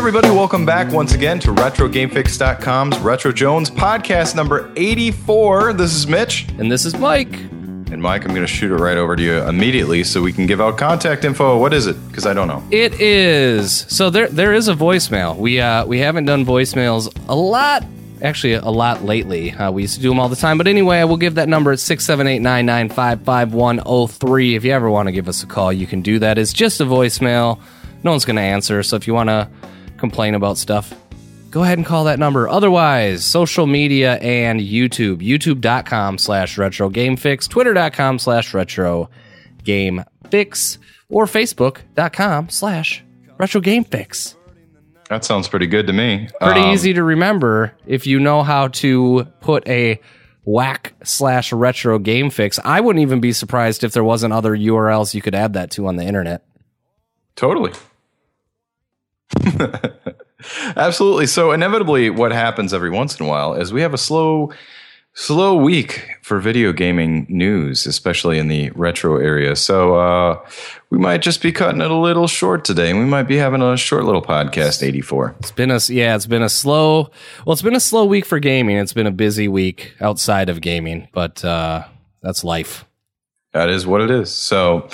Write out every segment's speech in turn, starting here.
everybody, welcome back once again to RetroGameFix.com's Retro Jones podcast number 84. This is Mitch. And this is Mike. And Mike, I'm going to shoot it right over to you immediately so we can give out contact info. What is it? Because I don't know. It is. So there is a voicemail. We haven't done voicemails a lot lately. We used to do them all the time. But anyway, I will give that number at 678-995-5103. If you ever want to give us a call, you can do that. It's just a voicemail. No one's going to answer. So if you want to complain about stuff, go ahead and call that number. Otherwise, social media and YouTube. YouTube.com/RetroGameFix. Twitter.com/RetroGameFix. Or Facebook.com/RetroGameFix. That sounds pretty good to me. Pretty easy to remember if you know how to put a whack/RetroGameFix. I wouldn't even be surprised if there wasn't other URLs you could add that to on the internet. Totally. Absolutely. So inevitably what happens every once in a while is we have a slow week for video gaming news, especially in the retro area. So we might just be cutting it a little short today, and we might be having a short little podcast 84. It's been a slow week for gaming. It's been a busy week outside of gaming, but that's life. That is what it is. So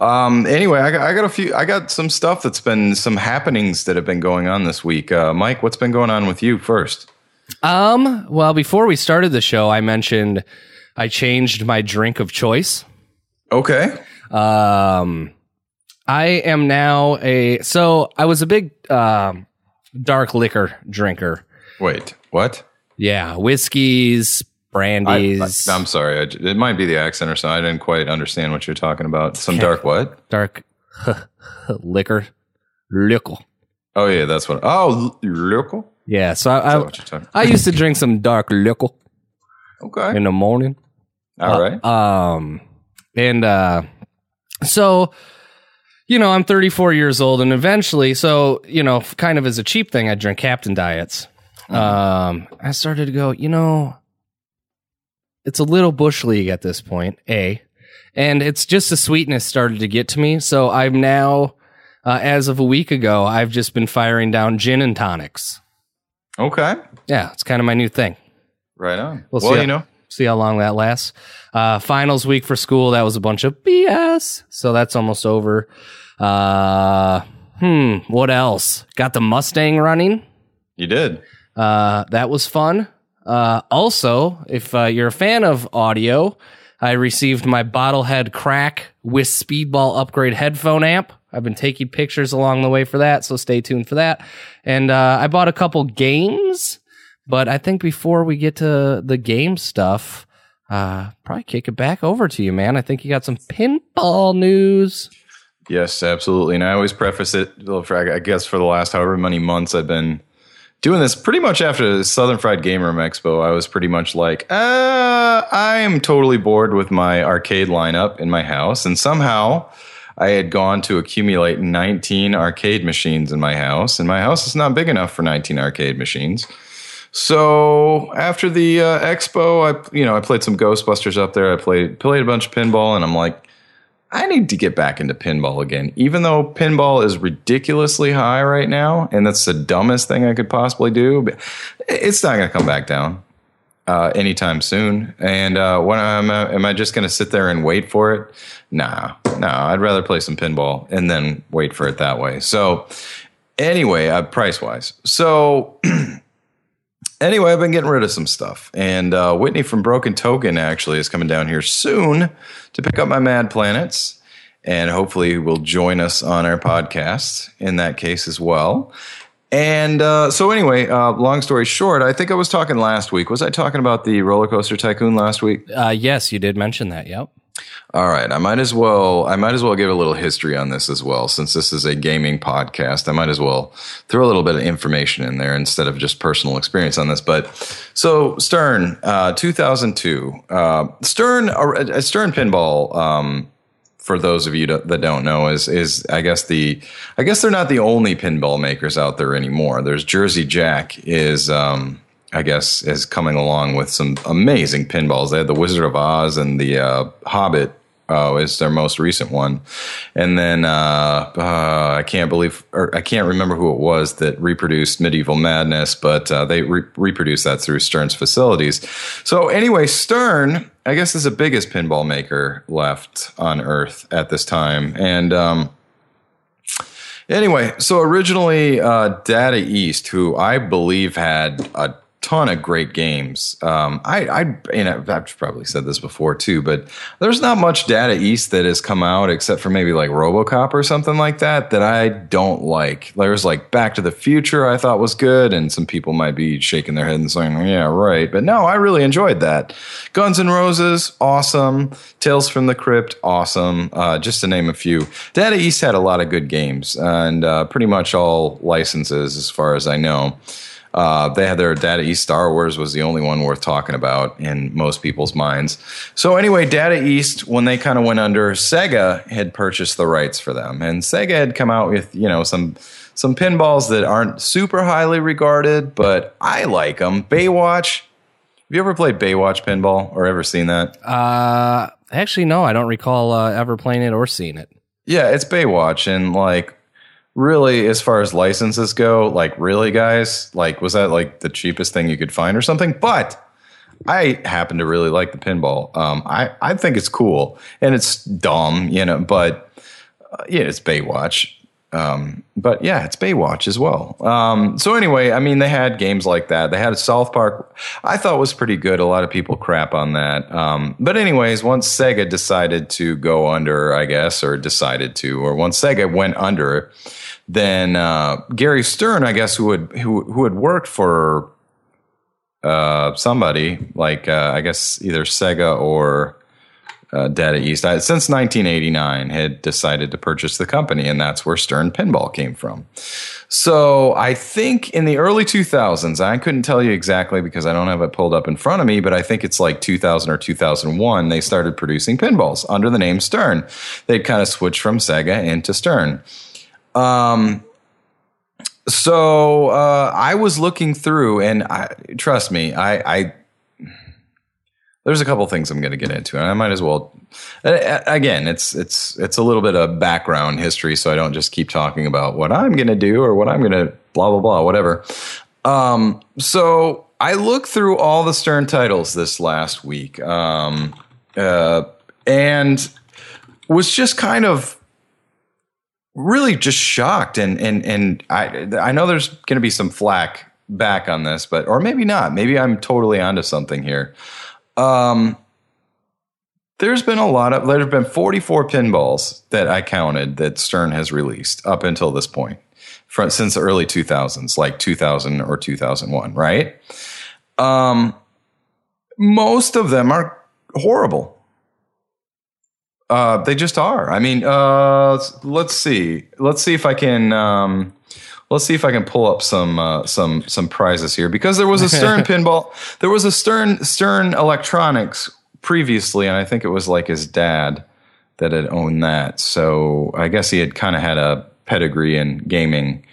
anyway, I got some stuff that's been some happenings that have been going on this week. Mike, what's been going on with you first? Well, before we started the show, I mentioned I changed my drink of choice. Okay. I am now I was a big dark liquor drinker. Wait, what? Yeah, whiskeys, brandies. I'm sorry. It might be the accent or something. I didn't quite understand what you're talking about. Some dark what? Dark liquor. Oh, yeah, that's what. Oh, liquor? Yeah, so I used to drink some dark liquor. Okay. In the morning. All right. So, I'm 34 years old, and eventually, kind of as a cheap thing, I drink Captain Diets. I started to go, it's a little bush league at this point, and it's just the sweetness started to get to me. So I'm now, as of a week ago, I've just been firing down gin and tonics. Okay. Yeah, it's kind of my new thing. Right on. We'll see how long that lasts. Finals week for school, that was a bunch of BS. So that's almost over. What else? Got the Mustang running. You did. That was fun. Also, if you're a fan of audio, I received my Bottlehead Crack with Speedball upgrade headphone amp. I've been taking pictures along the way for that, so stay tuned for that. And I bought a couple games, but I think before we get to the game stuff, probably kick it back over to you, man. I think you got some pinball news. Yes, absolutely. And I always preface it, I guess for the last however many months I've been doing this, pretty much after the Southern Fried Game Room Expo, I was pretty much like, I am totally bored with my arcade lineup in my house. And somehow I had gone to accumulate 19 arcade machines in my house. And my house is not big enough for 19 arcade machines. So after the expo, I played some Ghostbusters up there. I played a bunch of pinball, and I'm like, I need to get back into pinball again, even though pinball is ridiculously high right now, and that's the dumbest thing I could possibly do. But it's not going to come back down anytime soon. And am I just going to sit there and wait for it? No. I'd rather play some pinball and then wait for it that way. So anyway, price wise. So anyway, I've been getting rid of some stuff, and Whitney from Broken Token actually is coming down here soon to pick up my Mad Planets, and hopefully will join us on our podcast in that case as well. And so anyway, long story short, I think I was talking last week. Was I talking about the Roller Coaster Tycoon last week? Yes, you did mention that. Yep. All right, I might as well give a little history on this as well, since this is a gaming podcast. I might as well throw a little bit of information in there instead of just personal experience on this. But so Stern, 2002, Stern Pinball. For those of you that don't know, is I guess they're not the only pinball makers out there anymore. There's Jersey Jack is coming along with some amazing pinballs. They had the Wizard of Oz and the Hobbit is their most recent one. And then I can't remember who it was that reproduced Medieval Madness, but they reproduced that through Stern's facilities. So anyway, Stern, I guess, is the biggest pinball maker left on Earth at this time. And anyway, so originally Data East, who I believe had a ton of great games. I've probably said this before too, but there's not much Data East that has come out except for maybe like RoboCop or something like that I don't like. There's like Back to the Future I thought was good, and some people might be shaking their head and saying, yeah, right. But no, I really enjoyed that. Guns N' Roses, awesome. Tales from the Crypt, awesome. Just to name a few. Data East had a lot of good games, and pretty much all licenses as far as I know. They had their Data East. Star Wars was the only one worth talking about in most people's minds. So anyway, Data East, when they kind of went under, Sega had purchased the rights for them. And Sega had come out with, some pinballs that aren't super highly regarded, but I like them. Baywatch. Have you ever played Baywatch pinball or ever seen that? Actually, no, I don't recall ever playing it or seeing it. Yeah, it's Baywatch. And really, as far as licenses go, really, guys, was that the cheapest thing you could find or something? But I happen to really like the pinball. I think it's cool, and it's dumb, but it's Baywatch. But yeah, it's Baywatch as well. So anyway, they had games like that. They had a South Park I thought was pretty good. A lot of people crap on that. But anyways, once Sega decided to go under, I guess, or once Sega went under, then Gary Stern, I guess, who had worked for somebody I guess either Sega or Data East since 1989 had decided to purchase the company, and that's where Stern Pinball came from. So I think in the early 2000s, I couldn't tell you exactly because I don't have it pulled up in front of me, but I think it's 2000 or 2001, they started producing pinballs under the name Stern. They'd kind of switched from Sega into Stern. So I was looking through, and trust me, there's a couple things I'm going to get into, and I might as well. Again, it's a little bit of background history, so I don't just keep talking about what I'm going to do or what I'm going to blah blah blah whatever. So I looked through all the Stern titles this last week, and was just kind of really just shocked, and I know there's going to be some flack back on this, or maybe not. Maybe I'm totally onto something here. There's been 44 pinballs that I counted that Stern has released up until this point, since the early 2000s, like 2000 or 2001, right? Most of them are horrible. They just are. Let's see if I can. Let's see if I can pull up some prizes here, because there was a Stern pinball. There was a Stern Electronics previously, and I think it was his dad that had owned that. So I guess he had kind of had a pedigree in gaming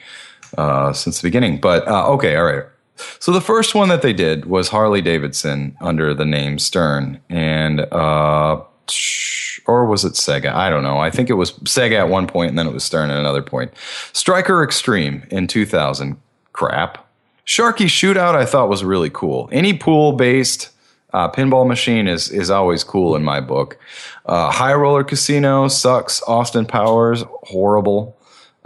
since the beginning. But okay, all right. So the first one that they did was Harley Davidson under the name Stern, and or was it Sega? I don't know. I think it was Sega at one point, and then it was Stern at another point. Striker Extreme in 2000. Crap. Sharky Shootout I thought was really cool. Any pool-based pinball machine is always cool in my book. High Roller Casino sucks. Austin Powers, horrible.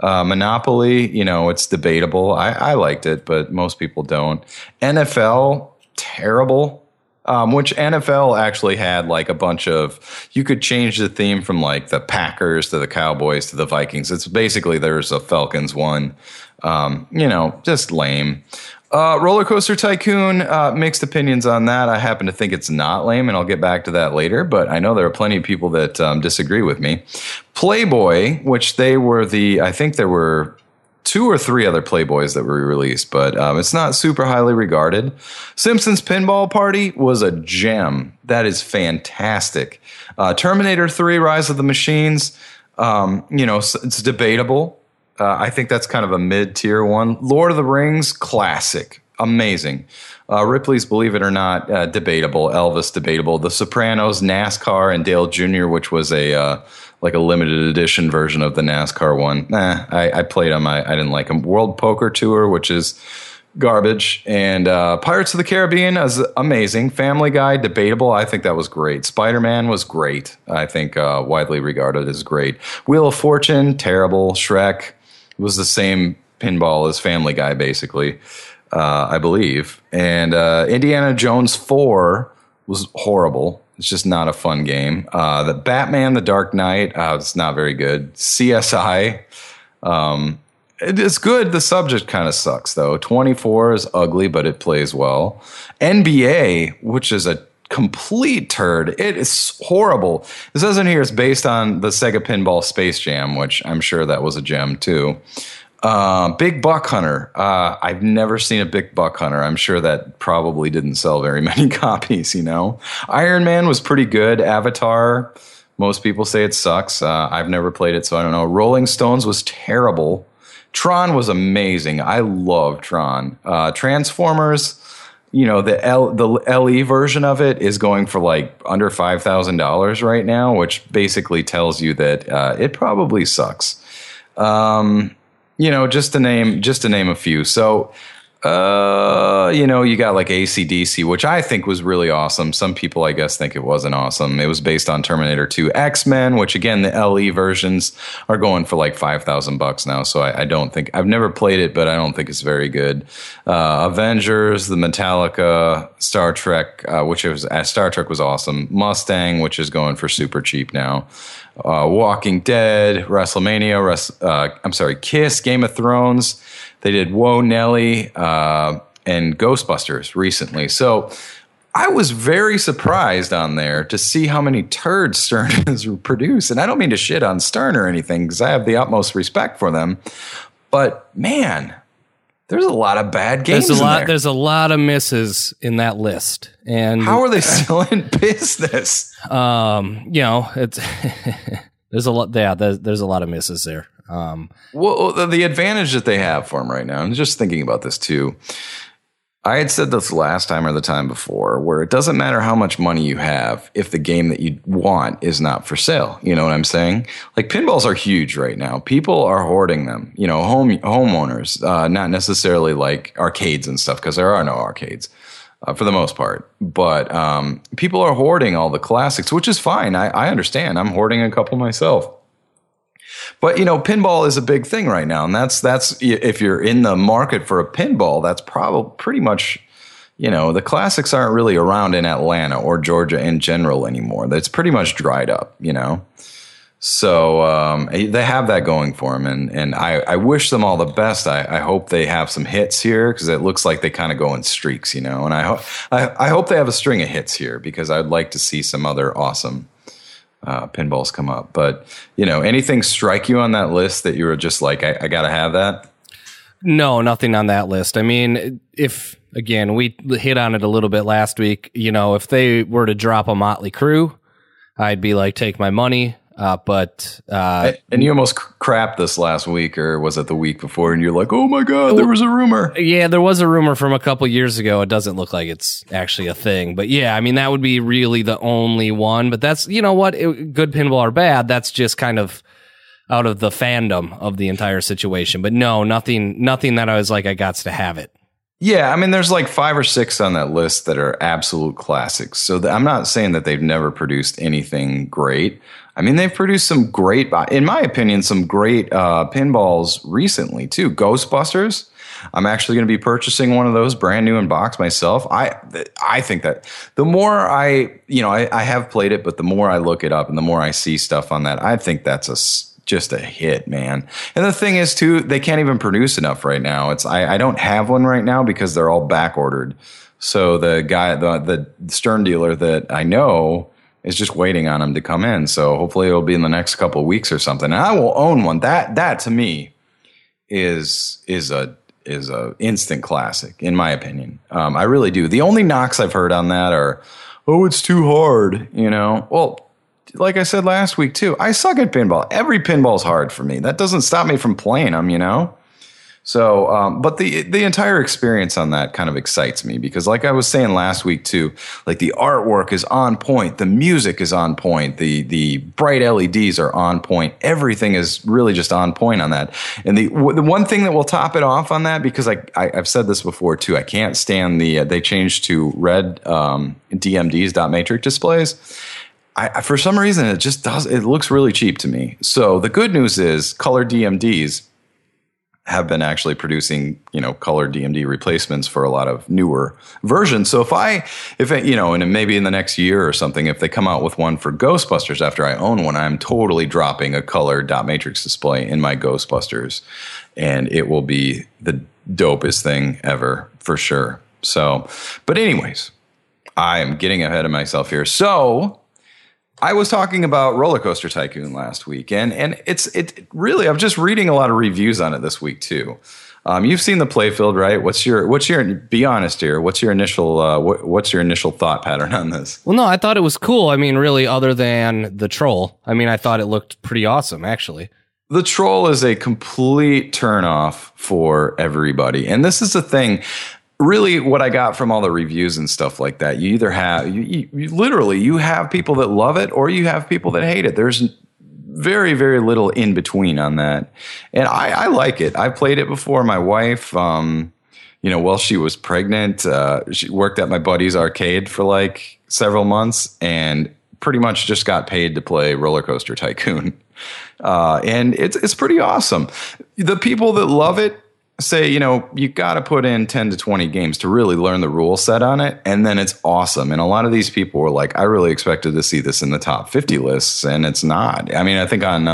Monopoly, it's debatable. I liked it, but most people don't. NFL, terrible. Which NFL actually had a bunch of, you could change the theme from the Packers to the Cowboys to the Vikings. It's basically there's a Falcons one, just lame. Roller Coaster Tycoon, mixed opinions on that. I happen to think it's not lame, and I'll get back to that later, but I know there are plenty of people that disagree with me. Playboy, which I think there were 2 or 3 other Playboys that were released, but it's not super highly regarded. Simpsons Pinball Party was a gem. That is fantastic. Terminator 3, Rise of the Machines, it's debatable. I think that's kind of a mid-tier one. Lord of the Rings, classic. amazing. Ripley's Believe It or Not, debatable. Elvis, debatable. The Sopranos, NASCAR, and Dale Jr., which was a limited edition version of the NASCAR one. I played them. I didn't like them. World Poker Tour, which is garbage. And Pirates of the Caribbean is amazing. Family Guy, debatable. I think that was great. Spider-Man was great. I think widely regarded as great. Wheel of Fortune, terrible. Shrek was the same pinball as Family Guy, basically. I believe. And Indiana Jones 4 was horrible. It's just not a fun game. The Batman, The Dark Knight, it's not very good. CSI, it's good. The subject kind of sucks, though. 24 is ugly, but it plays well. NBA, which is a complete turd. It is horrible. It says in here it's based on the Sega Pinball Space Jam, which I'm sure that was a gem, too. Big Buck Hunter. I've never seen a Big Buck Hunter. I'm sure that probably didn't sell very many copies, you know. Iron Man was pretty good. Avatar, most people say it sucks. I've never played it, so I don't know. Rolling Stones was terrible. Tron was amazing. I love Tron. Transformers, you know, the LE version of it is going for like under $5,000 right now, which basically tells you that it probably sucks. You know, just to name a few. So, you know, you got like AC/DC, which I think was really awesome. Some people, I guess, think it wasn't awesome. It was based on Terminator 2. X-Men, which again, the LE versions are going for like $5,000 now. So I don't think, I've never played it, but I don't think it's very good. Avengers, the Metallica, Star Trek, Star Trek was awesome. Mustang, which is going for super cheap now. Walking Dead, WrestleMania, Kiss, Game of Thrones. They did Whoa, Nelly, and Ghostbusters recently. So I was very surprised on there to see how many turds Stern has produced. And I don't mean to shit on Stern or anything, because I have the utmost respect for them. But man, there's a lot of bad games in there. There's a lot of misses in that list. And how are they still in business? You know, it's there's a lot. Yeah, there's a lot of misses there. Well, the advantage that they have for them right now, I'm just thinking about this too. I had said this last time or the time before, where it doesn't matter how much money you have if the game that you want is not for sale. You know what I'm saying? Like, pinballs are huge right now. People are hoarding them. You know, homeowners, not necessarily like arcades and stuff, because there are no arcades. For the most part. But people are hoarding all the classics, which is fine. I understand. I'm hoarding a couple myself. But, you know, pinball is a big thing right now. And that's if you're in the market for a pinball, that's probably pretty much, you know, the classics aren't really around in Atlanta or Georgia in general anymore. That's pretty much dried up, you know. So they have that going for them, and I wish them all the best. I hope they have some hits here, because it looks like they kind of go in streaks, you know. And I hope they have a string of hits here, because I'd like to see some other awesome pinballs come up. But, you know, anything strike you on that list that you were just like, I got to have that? No, nothing on that list. I mean, if, again, we hit on it a little bit last week, you know, if they were to drop a Motley Crue, I'd be like, take my money. And you almost crapped this last week, or was it the week before? And you're like, oh my God, there was a rumor. Yeah, there was a rumor from a couple years ago. It doesn't look like it's actually a thing. But yeah, I mean, that would be really the only one. But that's, you know what, good pinball or bad, that's just kind of out of the fandom of the entire situation. But no, nothing that I was like, I got to have it. Yeah, I mean, there's like 5 or 6 on that list that are absolute classics. So I'm not saying that they've never produced anything great. I mean, they've produced some great, in my opinion, some great pinballs recently, too. Ghostbusters. I'm actually going to be purchasing one of those brand new in box myself. I think that the more I have played it, but the more I look it up and the more I see stuff on that, I think that's just a hit, man. And the thing is, too, they can't even produce enough right now. I don't have one right now because they're all back ordered. So the guy, the Stern dealer that I know, is just waiting on them to come in. So hopefully it'll be in the next couple of weeks or something. And I will own one. That to me is a instant classic, in my opinion. I really do. The only knocks I've heard on that are, oh, it's too hard, you know. Well, like I said last week too, I suck at pinball. Every pinball's hard for me. That doesn't stop me from playing them, you know. So, but the entire experience on that kind of excites me because, like I was saying last week too, like the artwork is on point, the music is on point, the bright LEDs are on point, everything is really just on point on that. And the one thing that will top it off on that, because I've said this before too, I can't stand they changed to red DMDs, dot matrix displays. For some reason, it looks really cheap to me. So the good news is color DMDs have been actually producing, color DMD replacements for a lot of newer versions. So and maybe in the next year or something, if they come out with one for Ghostbusters after I own one, I'm totally dropping a color dot matrix display in my Ghostbusters, and it will be the dopest thing ever for sure. So, but anyways, I am getting ahead of myself here. So I was talking about Roller Coaster Tycoon last week, and it really, I'm just reading a lot of reviews on it this week too. You've seen the playfield, right? What's your be honest here? What's your initial thought pattern on this? Well, no, I thought it was cool. I mean, really, other than the troll. I mean, I thought it looked pretty awesome, actually. The troll is a complete turnoff for everybody, and this is the thing. Really, what I got from all the reviews and stuff like that, you either have you literally you have people that love it or you have people that hate it. There's very, very little in between on that, and I like it. I played it before. My wife, while she was pregnant, she worked at my buddy's arcade for like several months, and pretty much just got paid to play Roller Coaster Tycoon, and it's pretty awesome. The people that love it say, you got to put in 10 to 20 games to really learn the rule set on it. And then it's awesome. And a lot of these people were like, I really expected to see this in the top 50 lists. And it's not. I mean, I think on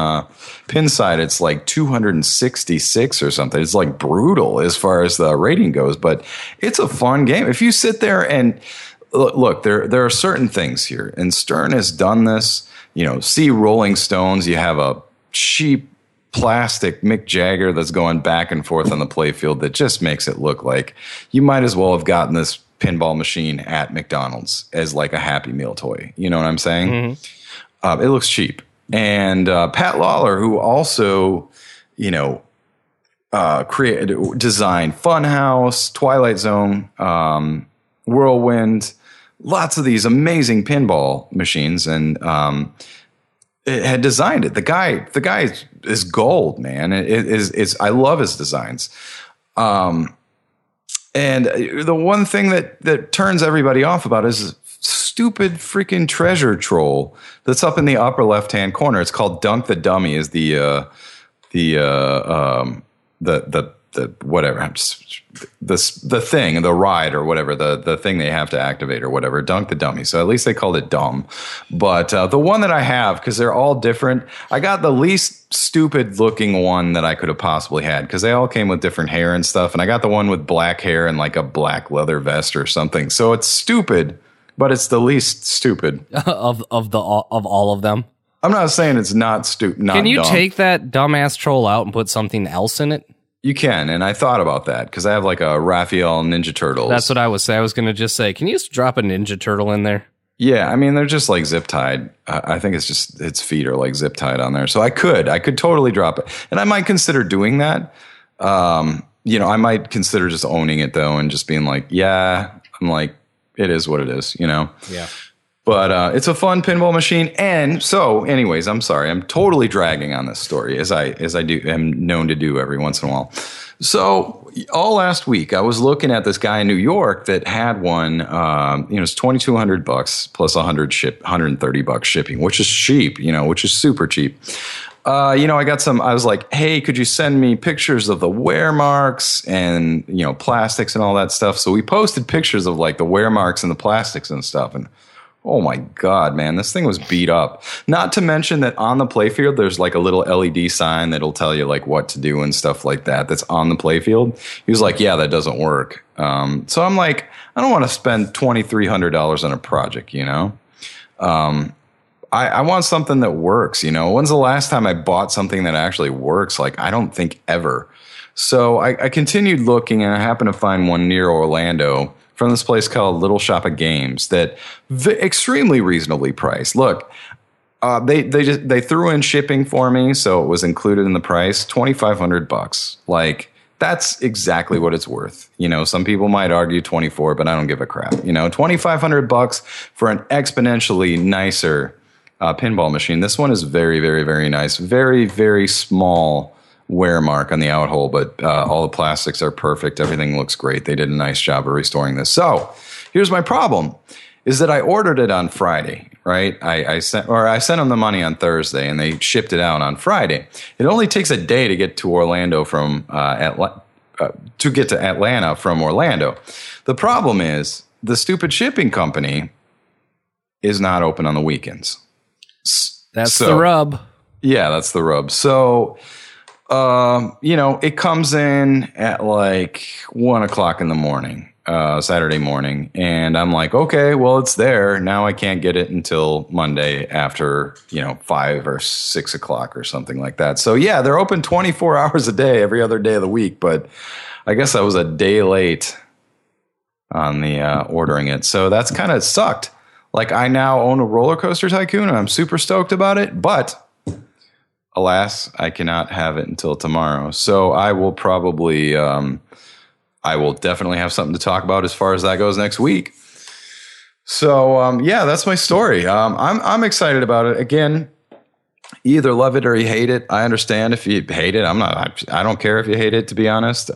Pinside, it's like 266 or something. It's like brutal as far as the rating goes. But it's a fun game. If you sit there and look, there are certain things here. And Stern has done this. See Rolling Stones. You have a cheap plastic Mick Jagger that's going back and forth on the playfield that just makes it look like you might as well have gotten this pinball machine at McDonald's as like a Happy Meal toy. You know what I'm saying? Mm-hmm. It looks cheap. And Pat Lawler, who also, designed Funhouse, Twilight Zone, Whirlwind, lots of these amazing pinball machines, and it had designed it. The guy is gold, man. I love his designs. And the one thing that turns everybody off about it is stupid freaking treasure troll that's up in the upper left-hand corner. It's called Dunk the Dummy. Is the whatever, the thing, the ride or whatever, the thing they have to activate or whatever, Dunk the Dummy. So at least they called it dumb. But the one that I have, because they're all different, I got the least stupid looking one that I could have possibly had, because they all came with different hair and stuff. And I got the one with black hair and like a black leather vest or something. So it's stupid, but it's the least stupid of all of them. I'm not saying it's not stupid. Can you take that dumbass troll out and put something else in it? You can, and I thought about that because I have like a Raphael Ninja Turtles. That's what I was saying. I was going to just say, can you just drop a Ninja Turtle in there? Yeah, I mean, they're just like zip tied. I think it's just its feet are like zip tied on there. So I could totally drop it, and I might consider doing that. I might consider just owning it though, and just being like, yeah, I'm like, it is what it is, Yeah. But it's a fun pinball machine. And so, anyways, I'm sorry. I'm totally dragging on this story as I am known to do every once in a while. So all last week, I was looking at this guy in New York that had one. It's $2,200 plus $130 shipping, which is cheap. Which is super cheap. I was like, hey, could you send me pictures of the wear marks and plastics and all that stuff? So we posted pictures of like the wear marks and the plastics and stuff, and oh my God, man, this thing was beat up. Not to mention that on the playfield, there's like a little LED sign that'll tell you like what to do and stuff like that. That's on the playfield. He was like, yeah, that doesn't work. So I'm like, I don't want to spend $2,300 on a project, I want something that works, When's the last time I bought something that actually works? Like, I don't think ever. So I continued looking, and I happened to find one near Orlando from this place called Little Shop of Games that extremely reasonably priced. Look, they threw in shipping for me, so it was included in the price, $2,500. Like, that's exactly what it's worth. You know, some people might argue 24, but I don't give a crap. You know, $2,500 for an exponentially nicer pinball machine. This one is very, very, very nice. Very, very small wear mark on the out hole, but all the plastics are perfect. Everything looks great. They did a nice job of restoring this. So here's my problem, is that I ordered it on Friday, right? I sent them the money on Thursday, and they shipped it out on Friday. It only takes a day to get to Orlando from Atlanta from Orlando. The problem is the stupid shipping company is not open on the weekends. That's the rub. Yeah, that's the rub. So, you know, it comes in at like 1 o'clock in the morning. Saturday morning, and I'm like, okay, well, it's there now. I can't get it until Monday after 5 or 6 o'clock or something like that. So yeah, they're open 24 hours a day every other day of the week, but I guess I was a day late on the ordering it, so that's kind of sucked. Like, I now own a Roller Coaster Tycoon and I'm super stoked about it, but alas, I cannot have it until tomorrow. So I will probably I will definitely have something to talk about as far as that goes next week. So, yeah, that's my story. I'm excited about it. Again, you either love it or you hate it. I understand if you hate it. I don't care if you hate it, to be honest.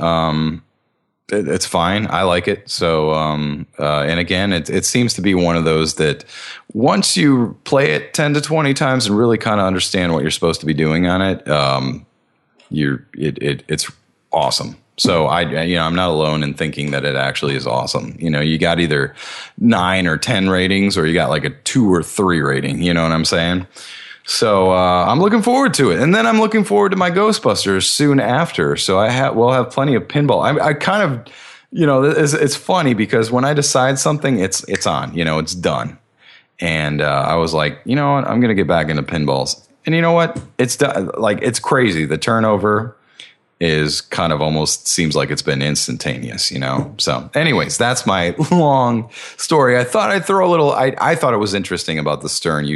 It's fine. I like it. So, and again, it seems to be one of those that once you play it 10 to 20 times and really kind of understand what you're supposed to be doing on it, it's awesome. So I'm not alone in thinking that it actually is awesome. You know, you got either 9 or 10 ratings, or you got like a 2 or 3 rating. You know what I'm saying? So I'm looking forward to it, and then I'm looking forward to my Ghostbusters soon after. So we'll have plenty of pinball. I kind of, it's funny because when I decide something, it's on. You know, it's done. And I was like, you know what? I'm gonna get back into pinballs. And you know what? It's done. Like, it's crazy. The turnover is kind of almost seems like it's been instantaneous, So anyways, that's my long story. I thought I'd throw a little, I thought it was interesting about the Stern.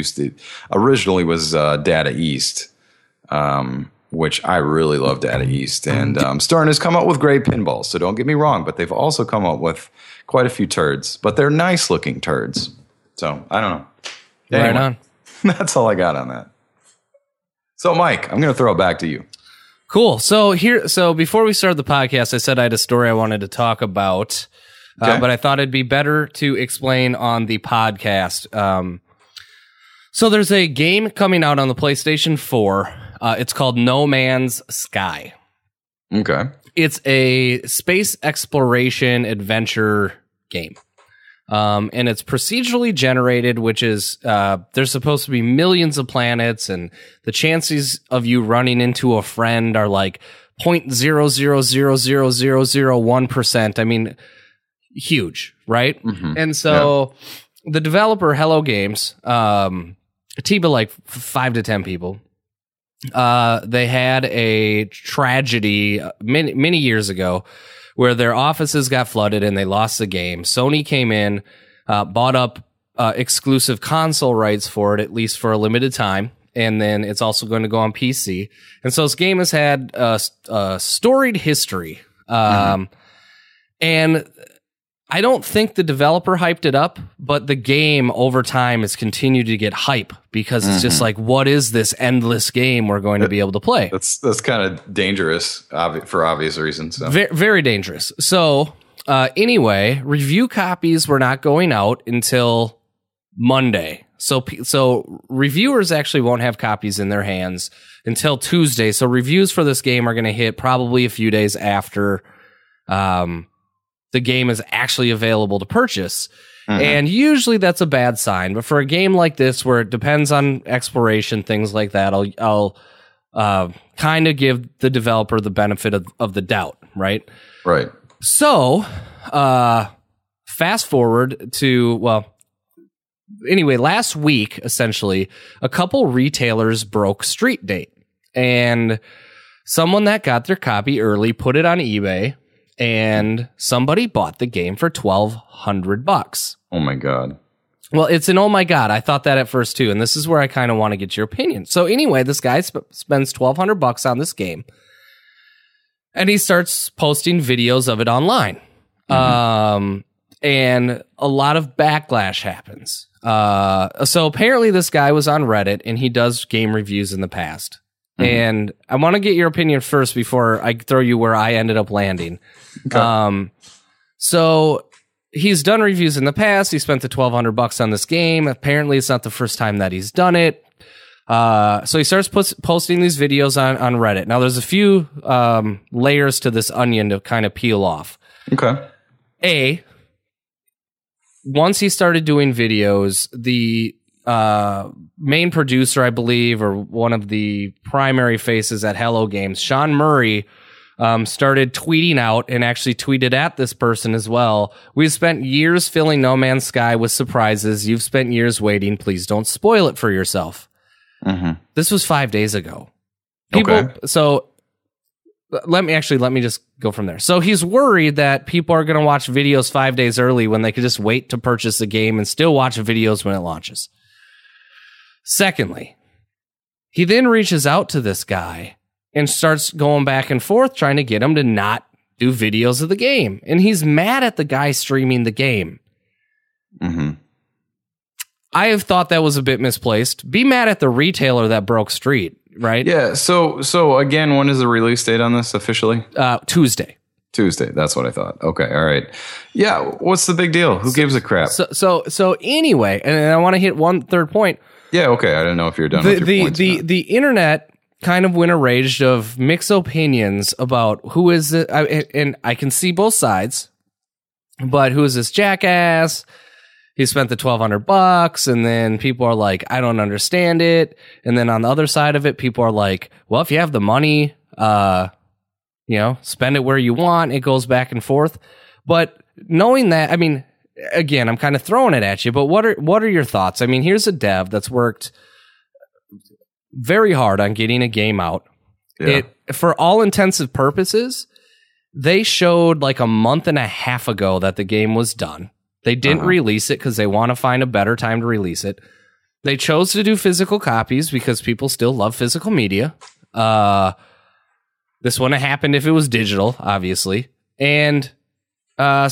Originally was Data East, which I really love Data East. And Stern has come up with great pinballs, so don't get me wrong, but they've also come up with quite a few turds, but they're nice looking turds. So I don't know. Anyway, right on. That's all I got on that. So Mike, I'm going to throw it back to you. Cool. So before we started the podcast, I said I had a story I wanted to talk about, but I thought it'd be better to explain on the podcast. So there's a game coming out on the PlayStation 4. It's called No Man's Sky. Okay. It's a space exploration adventure game. And it's procedurally generated, which is there's supposed to be millions of planets, and the chances of you running into a friend are like 0.0000001%. I mean, huge, right? Mm-hmm. And so the developer, Hello Games, a team of like 5 to 10 people, they had a tragedy many years ago where their offices got flooded and they lost the game. Sony came in, bought up exclusive console rights for it, at least for a limited time, and then it's also going to go on PC. And so this game has had a storied history. And I don't think the developer hyped it up, but the game over time has continued to get hype because it's just like, what is this endless game we're going to be able to play? That's kind of dangerous for obvious reasons. So. Very dangerous. So anyway, review copies were not going out until Monday. So reviewers actually won't have copies in their hands until Tuesday. So reviews for this game are going to hit probably a few days after the game is actually available to purchase. And usually that's a bad sign. But for a game like this, where it depends on exploration, things like that, I'll kind of give the developer the benefit of the doubt, right? Right. So fast forward to, anyway, last week, essentially, a couple retailers broke street date. And someone that got their copy early put it on eBay, and somebody bought the game for $1,200. Oh my God. Well, it's an oh my God. I thought that at first too, and this is where I kind of want to get your opinion. So anyway, this guy spends $1,200 on this game. And he starts posting videos of it online. And a lot of backlash happens. So apparently this guy was on Reddit and he does game reviews in the past. And I want to get your opinion first before I throw you where I ended up landing. Okay. So he's done reviews in the past. He spent the $1,200 on this game. Apparently it's not the first time that he's done it. So he starts posting these videos on Reddit. Now there's a few layers to this onion to kind of peel off. Okay. Once he started doing videos, the main producer, I believe, or one of the primary faces at Hello Games, Sean Murray, started tweeting out and actually tweeted at this person as well. We've spent years filling No Man's Sky with surprises. You've spent years waiting. Please don't spoil it for yourself. This was 5 days ago. So let me just go from there. So he's worried that people are going to watch videos 5 days early when they could just wait to purchase the game and still watch videos when it launches. Secondly, he then reaches out to this guy and starts going back and forth trying to get him to not do videos of the game. And he's mad at the guy streaming the game. I have thought that was a bit misplaced. Be mad at the retailer that broke street, right? Yeah. So again, when is the release date on this officially? Tuesday. That's what I thought. Okay. All right. Yeah. What's the big deal? Who gives a crap? So anyway, and I want to hit one third point. Yeah. Okay. I didn't know if you're done with your points. The internet kind of went a rage of mixed opinions about who is it. And I can see both sides, but who is this jackass? He spent the $1,200, and then people are like, I don't understand it. And then on the other side of it, people are like, well, if you have the money, spend it where you want. It goes back and forth. But knowing that, I mean, again, I'm kind of throwing it at you, but what are your thoughts? I mean, here's a dev that's worked very hard on getting a game out. Yeah. For all intensive purposes, they showed like a month and a half ago that the game was done. They didn't release it because they want to find a better time to release it. They chose to do physical copies because people still love physical media. This wouldn't have happened if it was digital, obviously. And a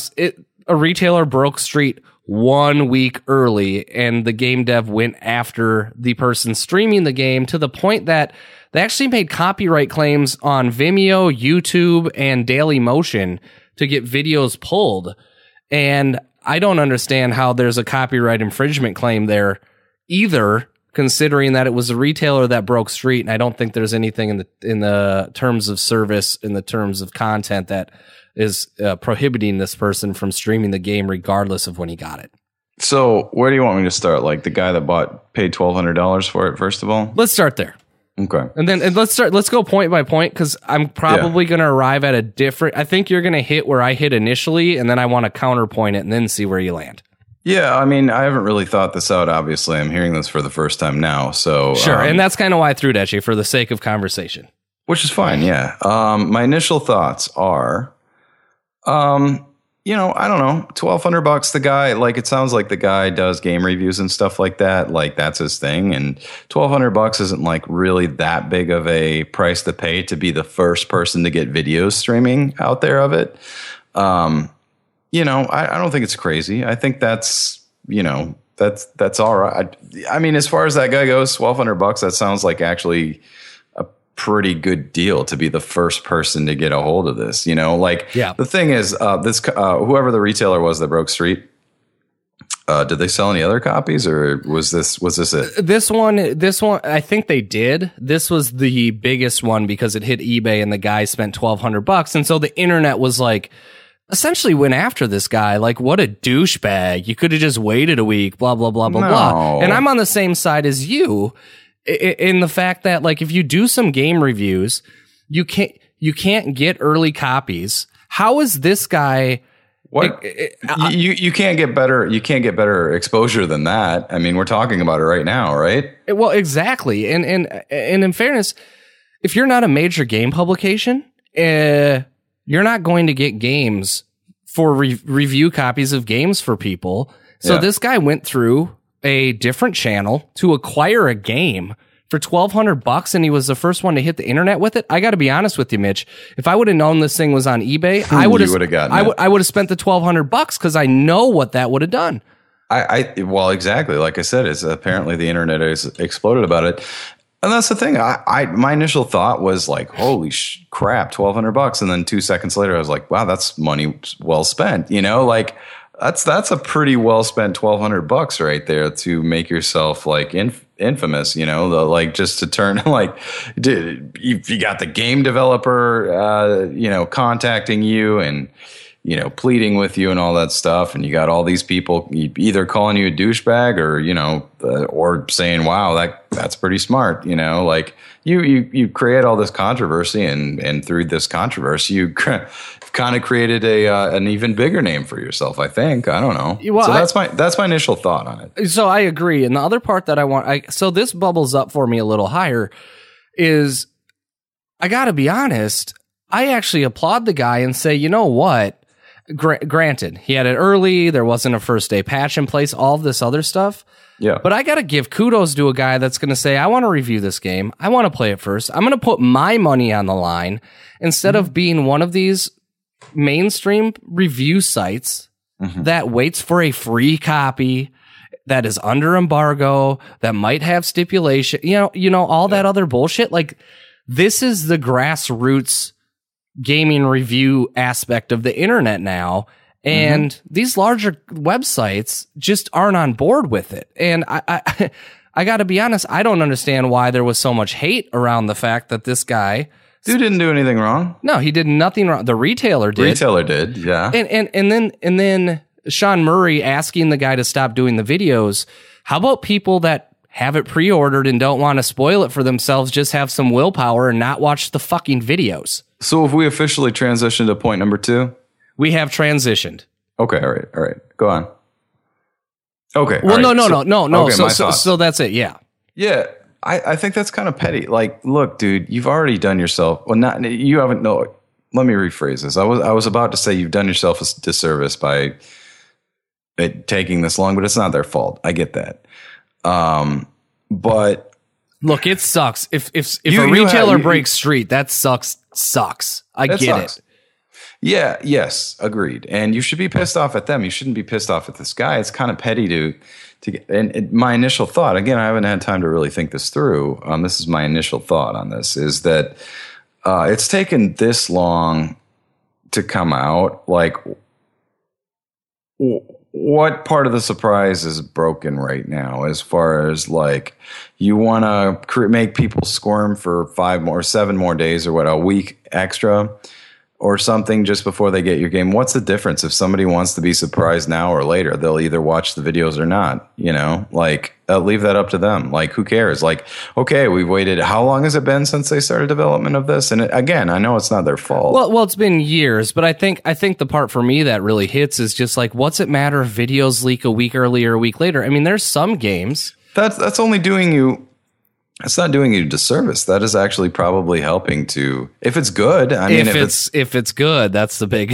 retailer broke street 1 week early, and the game dev went after the person streaming the game to the point that they actually made copyright claims on Vimeo, YouTube, and Dailymotion to get videos pulled. And I don't understand how there's a copyright infringement claim there either, considering that it was a retailer that broke street, and I don't think there's anything in the terms of service, in the terms of content, that is prohibiting this person from streaming the game regardless of when he got it. So where do you want me to start? Like the guy that paid $1,200 for it, first of all? Let's start there. Okay. And let's go point by point, because I'm probably going to arrive at a different, I think you're going to hit where I hit initially, and then I want to counterpoint it and then see where you land. Yeah, I mean, I haven't really thought this out, obviously. I'm hearing this for the first time now, so... Sure, and that's kind of why I threw it at you, for the sake of conversation. Which is fine, yeah. My initial thoughts are, I don't know, $1,200, the guy, like, it sounds like the guy does game reviews and stuff like that, like, that's his thing, and $1,200 isn't, like, really that big of a price to pay to be the first person to get videos streaming out there of it. I don't think it's crazy. I think that's all right. I mean, as far as that guy goes, $1,200, that sounds like actually a pretty good deal to be the first person to get a hold of this. The thing is, whoever the retailer was that broke street, did they sell any other copies, or was this it? This one, I think they did. This was the biggest one because it hit eBay and the guy spent $1,200, and so the internet was like, essentially went after this guy, like, what a douchebag. You could have just waited a week, blah, blah, blah, blah, blah. And I'm on the same side as you in the fact that, like, if you do some game reviews, you can't get early copies. How is this guy... What? You can't get better. You can't get better exposure than that. I mean, we're talking about it right now, right? Well, exactly. And in fairness, if you're not a major game publication, you're not going to get games for review copies of games for people. So this guy went through a different channel to acquire a game for $1,200 and he was the first one to hit the internet with it. I got to be honest with you, Mitch. If I would have known this thing was on eBay, I would have gotten it. I would have spent the $1,200 because I know what that would have done. Well, exactly. Like I said, it's apparently the internet has exploded about it. And that's the thing. My initial thought was like, holy crap, $1,200. And then 2 seconds later, I was like, wow, that's money well spent. You know, like that's a pretty well spent $1,200 right there to make yourself like infamous, you know, like just to turn like, you got the game developer, you know, contacting you and, you know, pleading with you and all that stuff. And you got all these people either calling you a douchebag or, you know, or saying, wow, that's pretty smart. You know, like you create all this controversy and through this controversy, you kind of created an even bigger name for yourself, I think. I don't know. Well, so that's my initial thought on it. So I agree. And the other part that so this bubbles up for me a little higher is I got to be honest. I actually applaud the guy and say, you know what? Granted, he had it early. There wasn't a first day patch in place, all of this other stuff. Yeah. But I got to give kudos to a guy that's going to say, I want to review this game. I want to play it first. I'm going to put my money on the line instead of being one of these mainstream review sites that waits for a free copy that is under embargo, that might have stipulation, you know, all that other bullshit. Like, this is the grassroots gaming review aspect of the internet now. And these larger websites just aren't on board with it. And I got to be honest, I don't understand why there was so much hate around the fact that this guy... Dude didn't do anything wrong. No, he did nothing wrong. The retailer did. Retailer did, yeah. And then Sean Murray asking the guy to stop doing the videos. How about people that have it pre-ordered and don't want to spoil it for themselves, just have some willpower and not watch the fucking videos? So have we officially transitioned to point number 2? We have transitioned. Okay, all right. Go on. Okay. Well, right. No. Okay, so that's it, yeah. Yeah, I think that's kind of petty. Like, look, dude, you've already done yourself. Well, you haven't. No, let me rephrase this. I was about to say you've done yourself a disservice by it taking this long, but it's not their fault. I get that. But look, it sucks. If a retailer breaks street, that sucks. I get it. Yeah, yes, agreed. And you should be pissed off at them. You shouldn't be pissed off at this guy. It's kind of petty to get. And my initial thought, again, I haven't had time to really think this through. This is my initial thought on this, is that it's taken this long to come out. Like, what part of the surprise is broken right now as far as like you want to make people squirm for 7 more days or what, a week extra or something just before they get your game? What's the difference? If somebody wants to be surprised now or later, they'll either watch the videos or not, you know, like leave that up to them. Like, who cares? Like, okay, we've waited. How long has it been since they started development of this? And again, I know it's not their fault. Well, it's been years, but I think the part for me that really hits is just like, what's it matter if videos leak a week early or a week later? I mean, there's some games that's only doing you. It's not doing you a disservice. That is actually probably helping to, if it's good. I mean, if it's good, that's the big.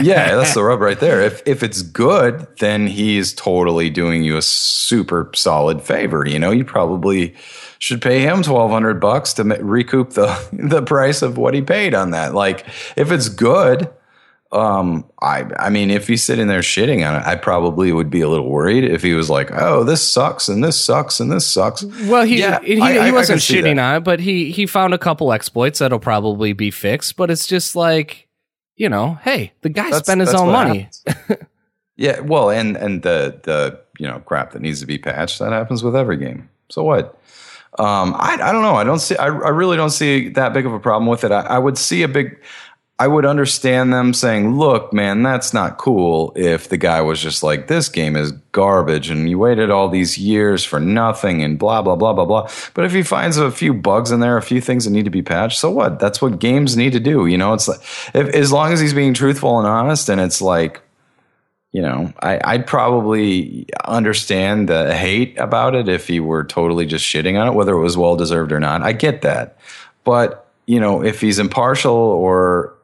Yeah, that's the rub right there. If it's good, then he's totally doing you a super solid favor. You know, you probably should pay him $1,200 to recoup the price of what he paid on that. Like, if it's good. I mean, if he's sitting there shitting on it, I probably would be a little worried if he was like, "Oh, this sucks and this sucks and this sucks." Well, he wasn't shitting on it, but he found a couple exploits that'll probably be fixed. But it's just like, you know, hey, the guy spent his own money. Yeah, well, and the crap that needs to be patched, that happens with every game. So what? I don't know. I really don't see that big of a problem with it. I would understand them saying, look, man, that's not cool if the guy was just like, this game is garbage and you waited all these years for nothing and blah, blah, blah, blah, blah. But if he finds a few bugs in there, a few things that need to be patched, so what? That's what games need to do. You know, it's like, as long as he's being truthful and honest, and it's like, you know, I'd probably understand the hate about it if he were totally just shitting on it, whether it was well-deserved or not. I get that. But, you know, if he's impartial or...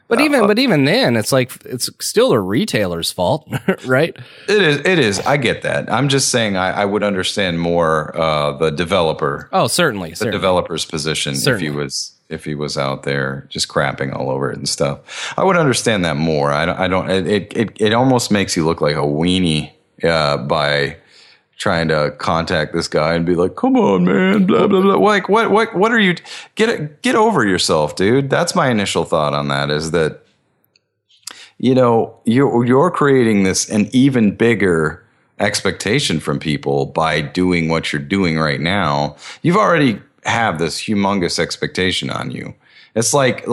But even then, it's like it's still the retailer's fault, right? It is. I get that. I'm just saying I would understand more the developer. Oh, certainly. The developer's position Certainly. if he was out there just crapping all over it and stuff. I would understand that more. I don't. It almost makes you look like a weenie by trying to contact this guy and be like, "Come on, man, blah blah blah." Like, what are you? Get over yourself, dude. That's my initial thought on that. Is that, you know, you're creating an even bigger expectation from people by doing what you're doing right now. You've already have this humongous expectation on you. It's like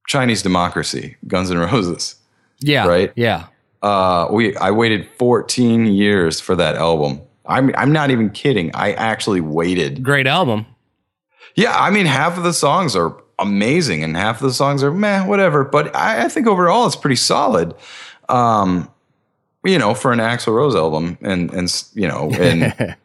Chinese Democracy, Guns N' Roses. Yeah. Right. Yeah. I waited 14 years for that album. I'm not even kidding. I actually waited. Great album. Yeah, I mean, half of the songs are amazing and half of the songs are meh, whatever. But I think overall it's pretty solid. You know, for an Axl Rose album, and you know, and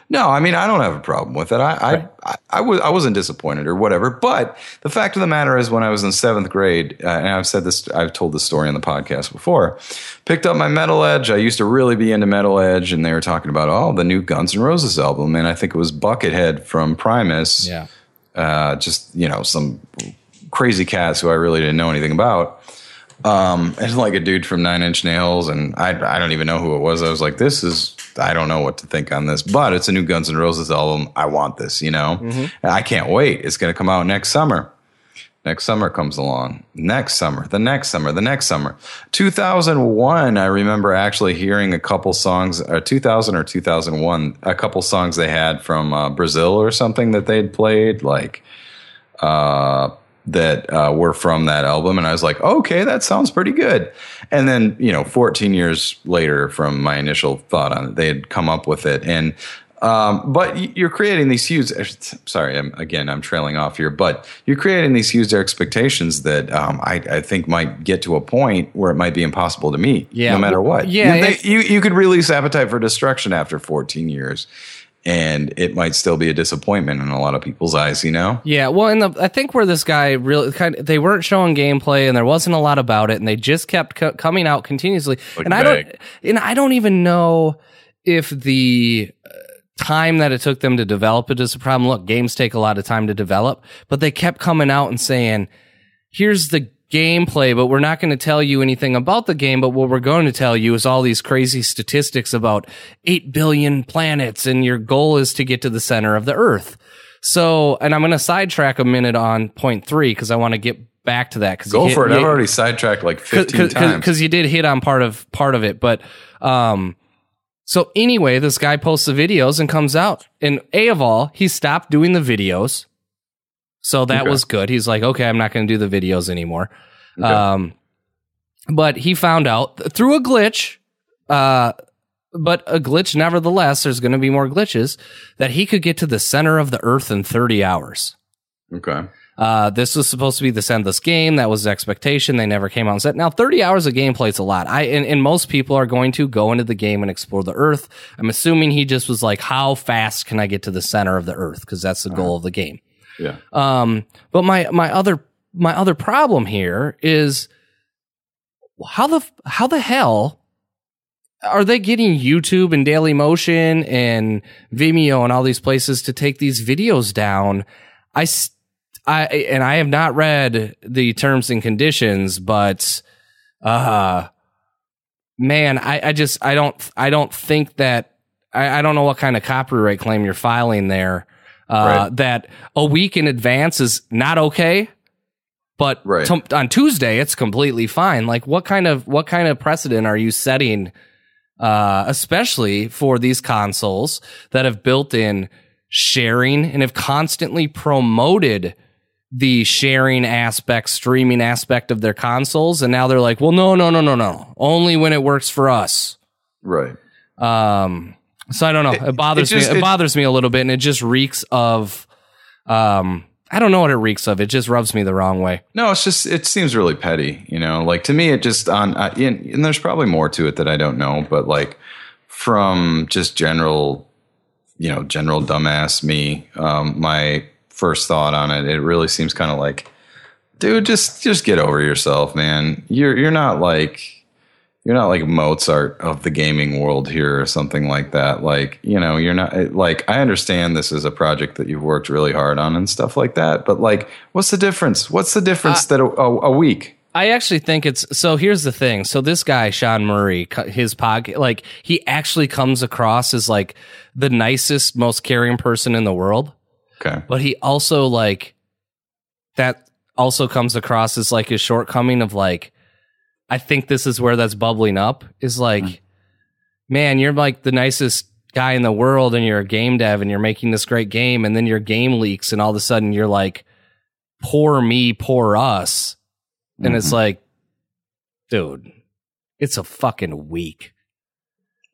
no, I mean, I don't have a problem with it. I wasn't disappointed or whatever. But the fact of the matter is, when I was in 7th grade, and I've told this story on the podcast before, picked up my Metal Edge. I used to really be into Metal Edge, and they were talking about, the new Guns N' Roses album. And I think it was Buckethead from Primus. Yeah. Just, you know, some crazy cats who I really didn't know anything about. And like a dude from 9 Inch Nails, and I don't even know who it was. I was like, I don't know what to think on this, but it's a new Guns N' Roses album. I want this, you know? Mm-hmm. I can't wait. It's going to come out next summer. Next summer comes along. Next summer, the next summer, the next summer. 2001, I remember actually hearing a couple songs, 2000 or 2001, a couple songs they had from Brazil or something that they'd played, like, that were from that album. And I was like, okay, that sounds pretty good. And then, you know, 14 years later from my initial thought on it, they had come up with it. And, but you're creating these huge, sorry, I'm trailing off here, but you're creating these huge expectations that I think might get to a point where it might be impossible to meet, no matter what. Yeah. You could release Appetite for Destruction after 14 years. And it might still be a disappointment in a lot of people's eyes, you know? Yeah, well, I think where this guy really they weren't showing gameplay, and there wasn't a lot about it, and they just kept coming out continuously. And I don't even know if the time that it took them to develop it is a problem. Look, games take a lot of time to develop, but they kept coming out and saying, "Here's the gameplay, but we're not going to tell you anything about the game, but what we're going to tell you is all these crazy statistics about 8 billion planets, and your goal is to get to the center of the Earth." So, and I'm going to sidetrack a minute on point 3 because I want to get back to that. Go for it. I've already sidetracked like 15 times. Because you did hit on part of it, but so anyway, this guy posts the videos and comes out, and of all, he stopped doing the videos. So that was good. He's like, okay, I'm not going to do the videos anymore. Okay. But he found out through a glitch, but a glitch nevertheless, there's going to be more glitches, that he could get to the center of the Earth in 30 hours. Okay. This was supposed to be this endless game. That was the expectation. They never came out and said, now 30 hours of gameplay is a lot. And most people are going to go into the game and explore the Earth. I'm assuming he just was like, how fast can I get to the center of the Earth? Because that's the goal of the game. Yeah. But my other problem here is how the hell are they getting YouTube and Dailymotion and Vimeo and all these places to take these videos down? I have not read the terms and conditions, but man, I don't think that I don't know what kind of copyright claim you're filing there. That a week in advance is not okay, but on Tuesday it's completely fine. Like, what kind of precedent are you setting, especially for these consoles that have built in sharing and have constantly promoted the sharing aspect, streaming aspect of their consoles, and now they're like, well, no, only when it works for us. Right. So I don't know. It bothers me. It bothers me a little bit, and it just reeks of. I don't know what it reeks of. It just rubs me the wrong way. No, it seems really petty. You know, like to me, it just and there's probably more to it that I don't know, but like from just general dumbass me, my first thought on it, it really seems kind of like, dude, just get over yourself, man. You're not like Mozart of the gaming world here or something like that. Like, you know, you're not like, I understand this is a project that you've worked really hard on and stuff like that. But like, what's the difference? What's the difference that a week? I actually think so here's the thing. So this guy, Sean Murray, his podcast, like he actually comes across as like the nicest, most caring person in the world. Okay. But he also like, that also comes across as like his shortcoming of like, I think this is where that's bubbling up is like, man, you're like the nicest guy in the world and you're a game dev and you're making this great game. And then your game leaks and all of a sudden you're like, poor me, poor us. And it's like, dude, it's a fucking week.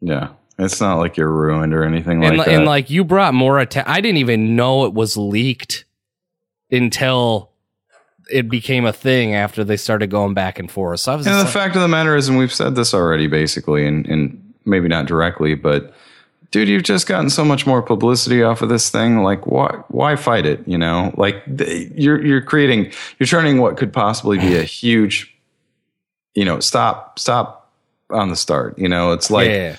Yeah. It's not like you're ruined or anything like that. And like you brought more I didn't even know it was leaked until it became a thing after they started going back and forth. So I was the fact of the matter is, and we've said this already basically, and maybe not directly, but dude, you've just gotten so much more publicity off of this thing. Like, why fight it? You know, like you're turning what could possibly be a huge, you know, stop on the start. You know, it's like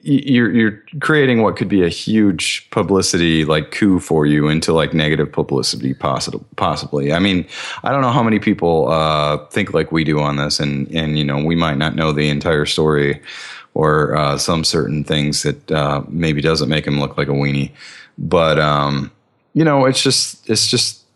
you're creating what could be a huge publicity like coup for you into like negative publicity possibly. I mean, I don't know how many people think like we do on this, and you know, we might not know the entire story or some certain things that maybe doesn't make him look like a weenie. But you know, it's just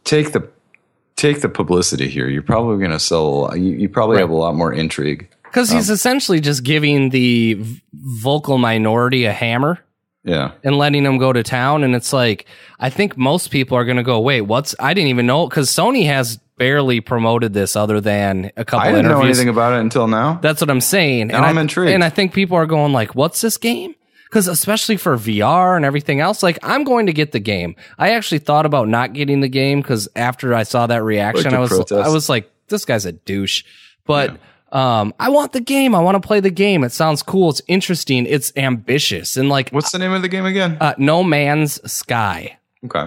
take the publicity here. You're probably going to sell. You probably have a lot more intrigue. Because he's essentially just giving the vocal minority a hammer. Yeah. And letting them go to town. And it's like, I think most people are going to go, wait, I didn't even know. Because Sony has barely promoted this other than a couple interviews. I didn't know anything about it until now. That's what I'm saying. And I'm intrigued. And I think people are going like, what's this game? Because especially for VR and everything else, like I'm going to get the game. I actually thought about not getting the game because after I saw that reaction, I was like, this guy's a douche. But I want the game. I want to play the game. It sounds cool. It's interesting. It's ambitious. And like, what's the name of the game again? No Man's Sky. Okay.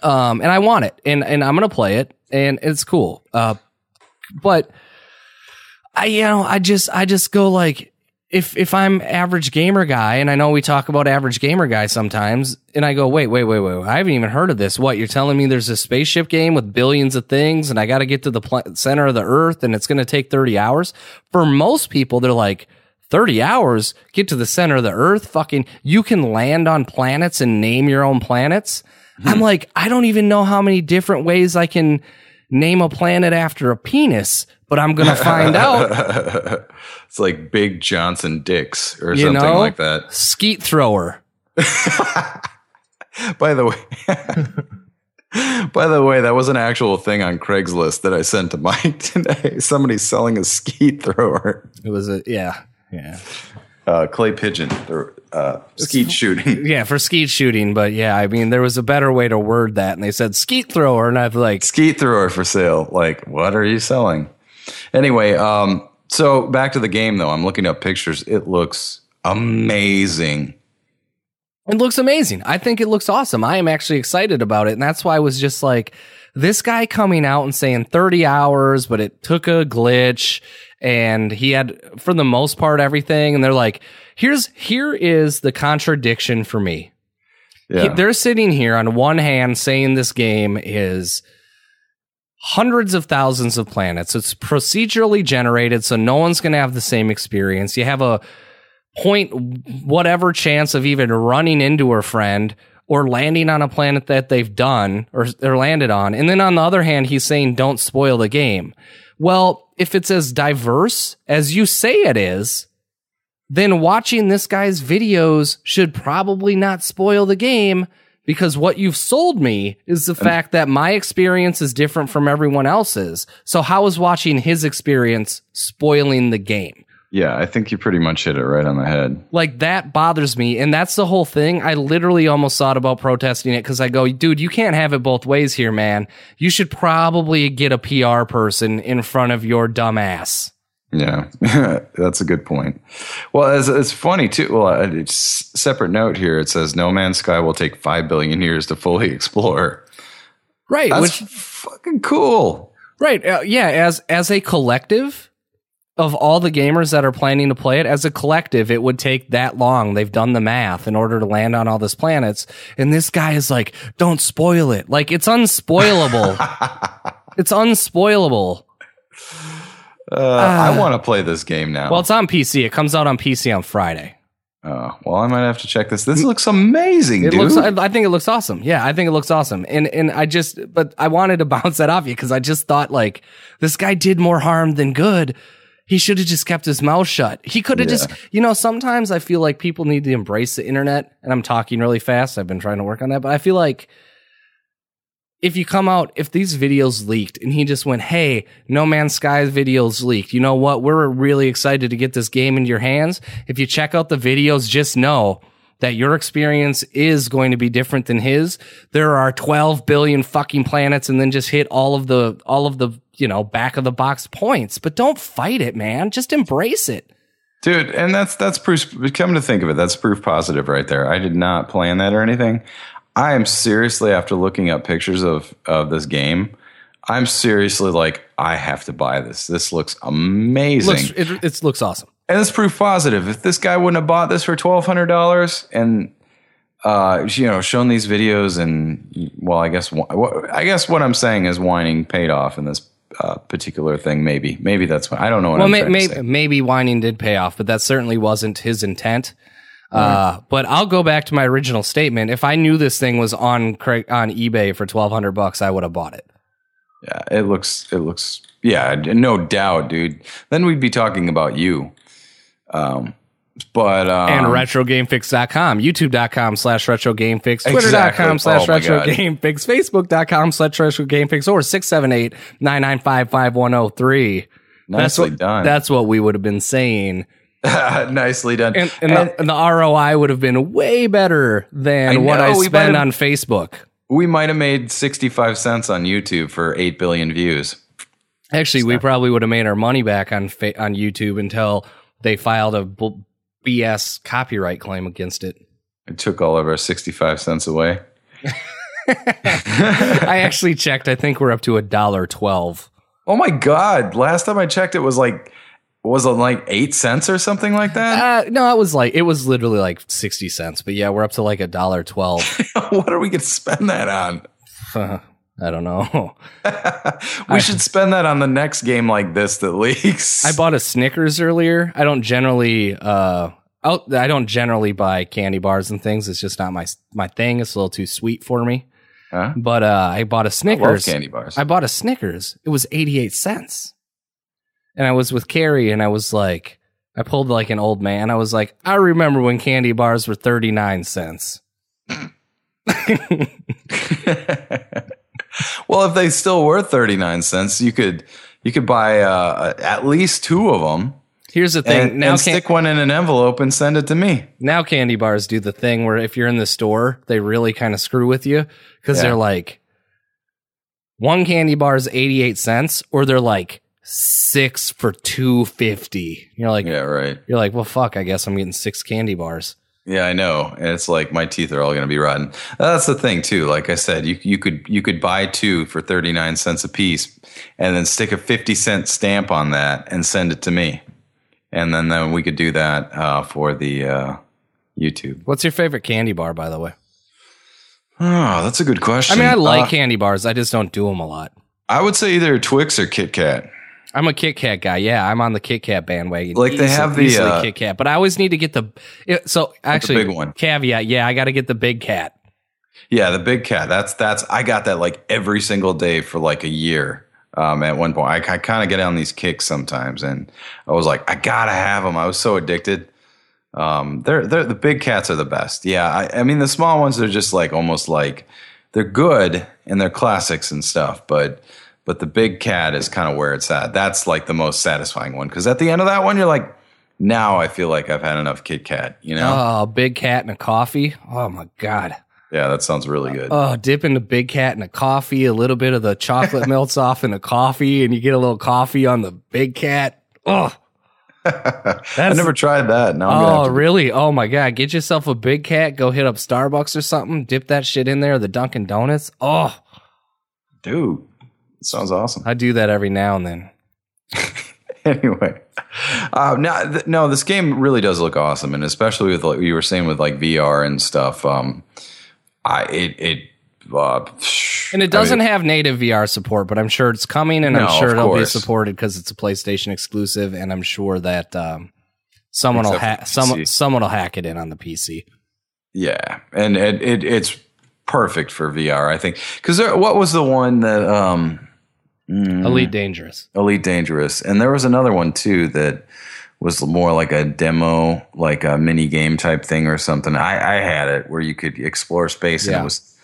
And I want it, and I'm gonna play it, and it's cool. But I just go like, if I'm average gamer guy, and I know we talk about average gamer guy sometimes, and I go, wait, I haven't even heard of this. What, you're telling me there's a spaceship game with billions of things, and I got to get to the center of the Earth, and it's going to take 30 hours? For most people, they're like, 30 hours? Get to the center of the Earth? Fucking, you can land on planets and name your own planets? I'm like, I don't even know how many different ways I can name a planet after a penis, but I'm going to find out. It's like Big Johnson Dicks or something like that. Skeet thrower. By the way, that was an actual thing on Craigslist that I sent to Mike today. Somebody's selling a skeet thrower. It was yeah. Clay pigeon, skeet shooting. Yeah, for skeet shooting. But yeah, I mean, there was a better way to word that, and they said skeet thrower, and I've like skeet thrower for sale. Like, what are you selling? Anyway, so back to the game though. I'm looking up pictures. It looks amazing. It looks amazing. I think it looks awesome. I am actually excited about it, and that's why I was just like, this guy coming out and saying 30 hours, but it took a glitch. And he had, for the most part, everything. And they're like, here is the contradiction for me. Yeah. They're sitting here on one hand saying this game is hundreds of thousands of planets. It's procedurally generated, so no one's going to have the same experience. You have a point whatever chance of even running into her friend or landing on a planet that they've done or landed on. And then on the other hand, he's saying don't spoil the game. Well, if it's as diverse as you say it is, then watching this guy's videos should probably not spoil the game, because what you've sold me is the fact that my experience is different from everyone else's. So how is watching his experience spoiling the game? Yeah, I think you pretty much hit it right on the head. Like, that bothers me, and that's the whole thing. I literally almost thought about protesting it, because I go, dude, you can't have it both ways here, man. You should probably get a PR person in front of your dumb ass. Yeah, that's a good point. Well, it's funny, too. Well, it's separate note here. It says, No Man's Sky will take 5 billion years to fully explore. Right. That's fucking cool. Right. Yeah. As a collective of all the gamers that are planning to play it, as a collective, it would take that long. They've done the math in order to land on all these planets. And this guy is like, don't spoil it. Like, it's unspoilable. It's unspoilable. I want to play this game now. Well, it's on PC. It comes out on PC on Friday. Oh, well, I might have to check this. This looks amazing, dude. I think it looks awesome. Yeah, I think it looks awesome. And but I wanted to bounce that off you because I just thought, like, this guy did more harm than good. He should have just kept his mouth shut. He could have just, sometimes I feel like people need to embrace the internet, and I'm talking really fast. I've been trying to work on that, but I feel like if these videos leaked and he just went, hey, No Man's Sky videos leaked. You know what? We're really excited to get this game into your hands. If you check out the videos, just know that your experience is going to be different than his. There are 12 billion fucking planets, and then just hit all of the, back of the box points, but don't fight it, man. Just embrace it. Dude, and that's proof. Come to think of it, that's proof positive right there. I did not plan that or anything. I am seriously, after looking up pictures of this game, I'm seriously like, I have to buy this. This looks amazing. It looks awesome. And it's proof positive. If this guy wouldn't have bought this for $1,200 and shown these videos, and well, I guess what I'm saying is whining paid off in this particular thing. Maybe that's what I don't know. What maybe whining did pay off, but that certainly wasn't his intent. But I'll go back to my original statement. If I knew this thing was on eBay for $1,200, I would have bought it. Yeah, it looks. Yeah, no doubt, dude. Then we'd be talking about you. And RetroGameFix.com, YouTube.com/RetroGameFix, Twitter.com/RetroGameFix, Facebook.com/RetroGameFix, or 678-995-5103. Nicely done. That's what we would have been saying. Nicely done. And the ROI would have been way better than what I spend on Facebook. We might have made 65 cents on YouTube for 8 billion views. Actually, we probably would have made our money back on YouTube until they filed a BS copyright claim against it. It took all of our 65 cents away. I actually checked. I think we're up to $1.12. Oh my God. Last time I checked, it was like 8 cents or something like that? No, it was literally like 60 cents. But yeah, we're up to like $1.12. What are we going to spend that on? I don't know. We should spend that on the next game like this that leaks. I bought a Snickers earlier. I don't generally buy candy bars and things. It's just not my thing. It's a little too sweet for me. Huh? But I bought a Snickers. I love candy bars. I bought a Snickers. It was 88 cents. And I was with Carrie, and I was like, I pulled like an old man. I was like, I remember when candy bars were 39 cents. Well, if they still were 39 cents, you could buy at least 2 of them. Here's the thing. And stick one in an envelope and send it to me. Now candy bars do the thing where if you're in the store, they really kind of screw with you because they're like, one candy bar is 88 cents, or they're like 6 for $2.50. You're like, yeah, right. You're like, well, fuck, I guess I'm getting 6 candy bars. Yeah, I know. And it's like my teeth are all going to be rotten. That's the thing too. Like I said, you could buy 2 for 39 cents a piece and then stick a 50-cent stamp on that and send it to me. And then we could do that for the YouTube. What's your favorite candy bar, by the way? Oh, that's a good question. I mean, I like candy bars. I just don't do them a lot. I would say either Twix or Kit Kat. I'm a Kit Kat guy. Yeah, I'm on the Kit Kat bandwagon. Like they have the Kit Kat, but I always need to get the big one. Caveat. Yeah, I got to get the big cat. Yeah, the big cat. That's I got that like every single day for like a year. At one point, I kind of get on these kicks sometimes, and I was like, I gotta have them. I was so addicted. They're the big cats are the best. Yeah, I mean the small ones are just like almost like they're good and they're classics and stuff, but the big cat is kind of where it's at. That's like the most satisfying one because at the end of that one, you're like, now I feel like I've had enough Kit Kat. You know? Oh, big cat and a coffee. Oh my God. Yeah, that sounds really good. Oh, dipping the big cat in a coffee, a little bit of the chocolate melts off in the coffee, and you get a little coffee on the big cat. Oh, I never tried that. No, really? Oh my God! Get yourself a big cat. Go hit up Starbucks or something. Dip that shit in there. The Dunkin' Donuts. Oh, Dude, sounds awesome. I do that every now and then. Anyway, no, this game really does look awesome, and especially with like you were saying with like VR and stuff. And it doesn't have native VR support, but I'm sure it's coming, and I'm sure it'll be supported because it's a PlayStation exclusive, and I'm sure that someone will hack it in on the PC. Yeah, and it's perfect for VR, I think. Because what was the one that Elite Dangerous, and there was another one too that was more like a demo, like a mini game type thing or something. I had it where you could explore space, and it was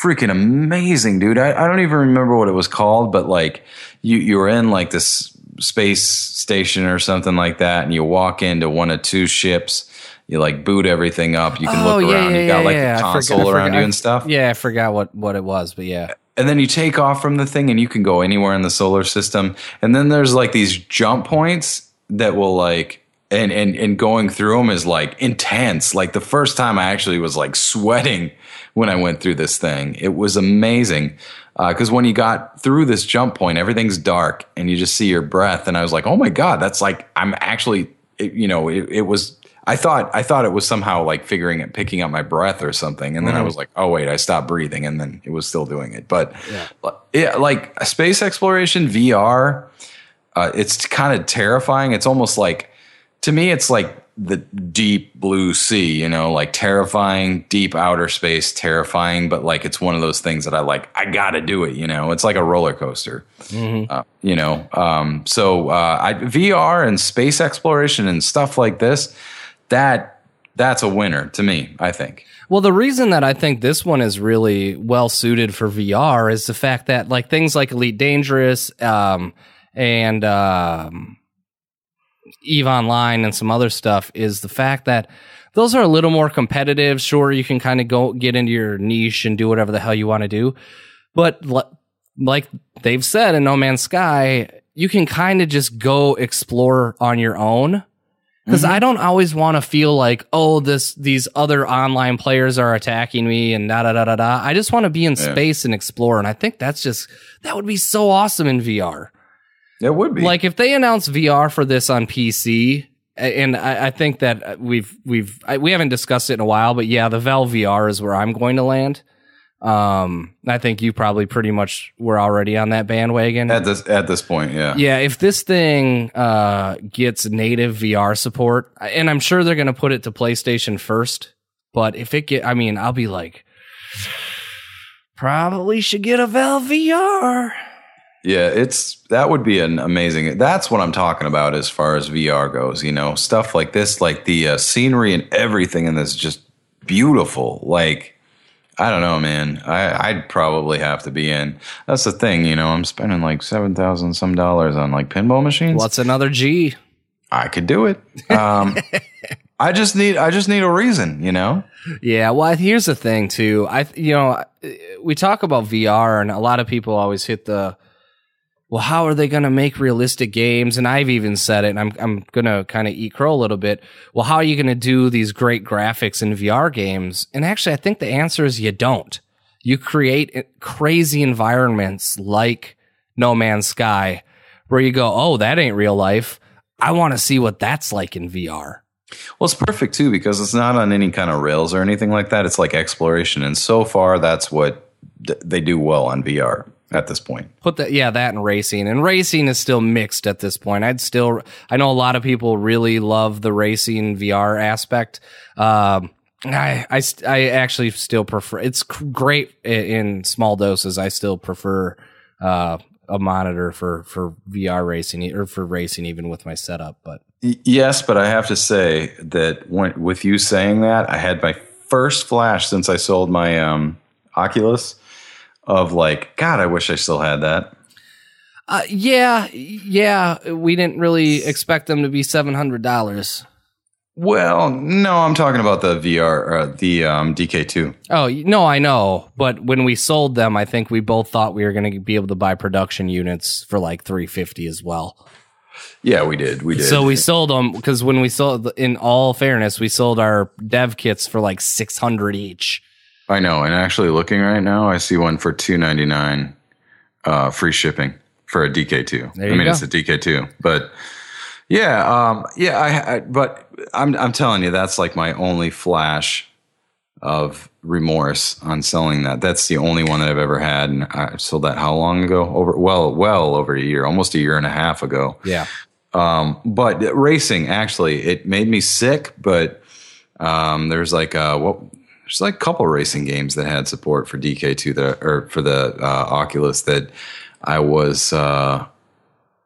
freaking amazing, dude. I don't even remember what it was called, but like you were in like this space station or something like that, and you walk into one of two ships. You like boot everything up. You can look around. You got like the console around you and stuff. Yeah, I forgot what it was, but yeah. And then you take off from the thing, and you can go anywhere in the solar system. And then there's like these jump points that will like, and going through them is like intense. Like the first time I actually was like sweating when I went through this thing. It was amazing. Because when you got through this jump point, everything's dark and you just see your breath. And I was like, oh my God, that's like, I'm actually, it was, I thought it was somehow like picking up my breath or something. And then I was like, oh wait, I stopped breathing. And then it was still doing it. But yeah, like space exploration VR, it's kind of terrifying. It's almost like, to me, it's like the deep blue sea, like terrifying, deep outer space, terrifying. But like, it's one of those things that I got to do it. It's like a roller coaster, So VR and space exploration and stuff like this, that's a winner to me, I think. Well, the reason that I think this one is really well suited for VR is the fact that like things like Elite Dangerous and EVE Online and some other stuff is the fact that those are a little more competitive. Sure, you can kind of go get into your niche and do whatever the hell you want to do. But like they've said in No Man's Sky, you can kind of just go explore on your own. Because I don't always want to feel like, these other online players are attacking me and da-da-da-da-da. I just want to be in space and explore. And I think that would be so awesome in VR. It would be. Like if they announce VR for this on PC, and I think that we haven't discussed it in a while, but yeah, the Valve VR is where I'm going to land. I think you probably pretty much were already on that bandwagon at this point. Yeah. Yeah. If this thing, gets native VR support, and I'm sure they're going to put it to PlayStation first, but if it I'll be like, probably should get a Valve VR. Yeah, that would be an amazing. That's what I'm talking about as far as VR goes. Stuff like this, like the scenery and everything in this is just beautiful. Like, I don't know, man. I'd probably have to be in. That's the thing, I'm spending like $7,000 some on like pinball machines. What's another G? I could do it. I just need a reason, Yeah. Well, here's the thing too. We talk about VR, and a lot of people always hit the, well, how are they going to make realistic games? And I've even said it, and I'm going to kind of eat crow a little bit. Well, how are you going to do these great graphics in VR games? And actually, I think the answer is you don't. You create crazy environments like No Man's Sky, where you go, oh, that ain't real life. I want to see what that's like in VR. Well, it's perfect, too, because it's not on any kind of rails or anything like that. It's like exploration. And so far, that's what they do well on VR. At this point, that and racing, and racing is still mixed at this point. I know a lot of people really love the racing VR aspect. I actually still prefer. It's great in small doses. I still prefer a monitor for VR racing or for racing, even with my setup. But yes, but I have to say that with you saying that, I had my first flash since I sold my Oculus. Of like, God, I wish I still had that. Yeah. We didn't really expect them to be $700. Well, no, I'm talking about the VR, the DK2. Oh no, I know. But when we sold them, I think we both thought we were going to be able to buy production units for like $350 as well. Yeah, we did. So we sold them because when we sold, in all fairness, we sold our dev kits for like $600 each. I know, and actually looking right now, I see one for $299. free shipping for a DK2. There you go. It's a DK2, but but I'm telling you, that's like my only flash of remorse on selling that. That's the only one that I've ever had, and I sold that how long ago? Well over a year, almost a year and a half ago. Yeah. But racing, actually, it made me sick. But there's like a couple racing games that had support for DK2 or for the Oculus that I was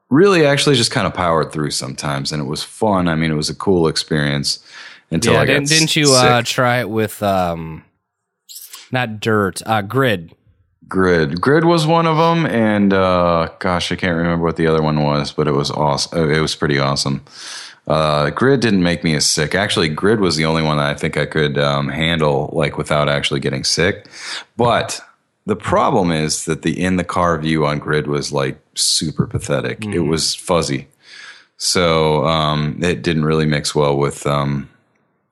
really actually just kind of powered through sometimes, and it was fun. I mean, it was a cool experience until I got didn't you try it with not Dirt, Grid? Grid was one of them, and gosh, I can't remember what the other one was, but it was awesome. It was pretty awesome. Grid didn't make me as sick. Actually, Grid was the only one that I think I could handle like without actually getting sick. But the problem is that the in the car view on Grid was like super pathetic. It was fuzzy, so it didn't really mix well with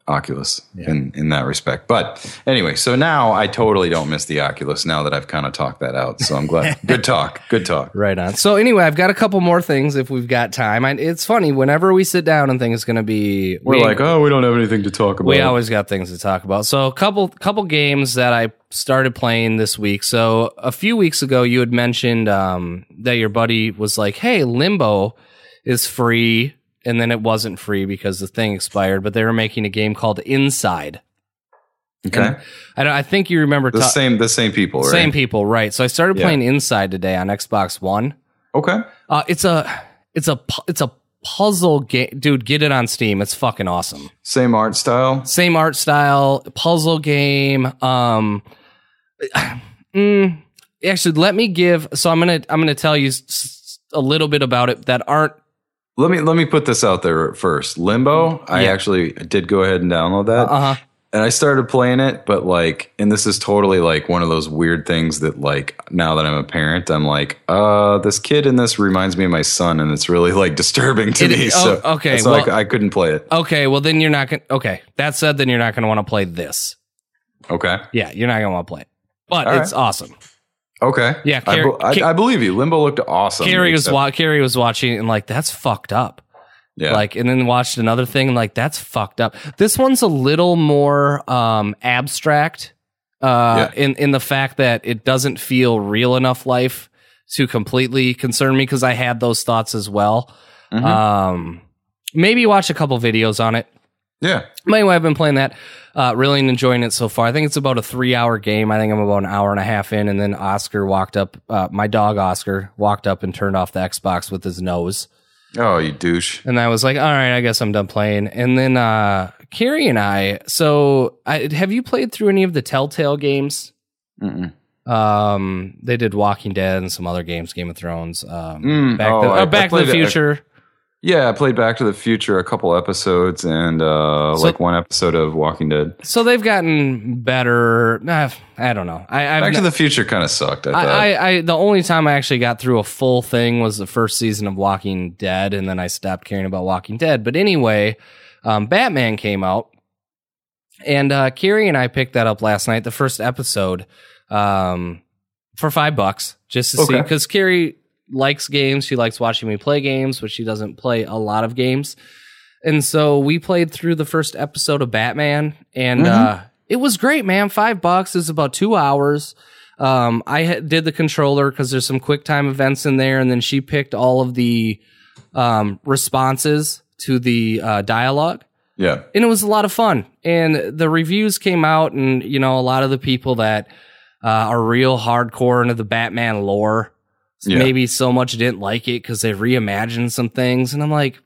Oculus in that respect. But anyway, so now I totally don't miss the Oculus now that I've kind of talked that out. So I'm glad. Good talk. Right on. So anyway, I've got a couple more things if we've got time. It's funny, whenever we sit down and think it's going to be... We're like, we don't have anything to talk about. We always got things to talk about. So a couple games that I started playing this week. So a few weeks ago, you had mentioned that your buddy was like, hey, Limbo is free. And then it wasn't free because the thing expired, but they were making a game called Inside. Okay. I think you remember the same people, right? Same people, right? So I started playing Inside today on Xbox One. Okay. It's a puzzle game, dude. Get it on Steam. It's fucking awesome. Same art style, puzzle game. Actually, let me give. So I'm gonna tell you a little bit about it that aren't. Let me put this out there first. Limbo, I actually did go ahead and download that. And I started playing it, but and this is totally like one of those weird things that like now that I'm a parent, I'm like, this kid in this reminds me of my son, and it's really like disturbing to me. So I couldn't play it. Okay, well then you're not gonna. Okay, that said, then you're not gonna want to play this. Okay. Yeah, you're not gonna want to play it, but it's awesome. Okay. Yeah, I believe you. Limbo looked awesome. Carrie was watching and like, that's fucked up. Yeah. Like, and then watched another thing and like, that's fucked up. This one's a little more abstract in the fact that it doesn't feel real enough life to completely concern me, because I had those thoughts as well. Maybe watch a couple videos on it. Yeah. But anyway, I've been playing that. Really enjoying it so far. I think it's about a 3-hour game. I think I'm about an hour and a half in, and then Oscar walked up. My dog Oscar walked up and turned off the Xbox with his nose. Oh, you douche! And I was like, all right, I guess I'm done playing. And then Carrie and I. So, have you played through any of the Telltale games? They did Walking Dead and some other games, Game of Thrones. Back to the Future. Yeah, I played Back to the Future, a couple episodes, and one episode of Walking Dead. So they've gotten better. I don't know. Back to the Future kind of sucked. I the only time I actually got through a full thing was the first season of Walking Dead, and then I stopped caring about Walking Dead. But anyway, Batman came out, and Carrie and I picked that up last night, the first episode, for $5, just to see, because Carrie likes games. She likes watching me play games, but she doesn't play a lot of games. And so we played through the first episode of Batman, and it was great, man. $5 is about 2 hours. I did the controller because there's some quick time events in there, and then she picked all of the responses to the dialogue. Yeah. And it was a lot of fun. And the reviews came out, and a lot of the people that are real hardcore into the Batman lore, maybe so much didn't like it because they reimagined some things. And I'm like,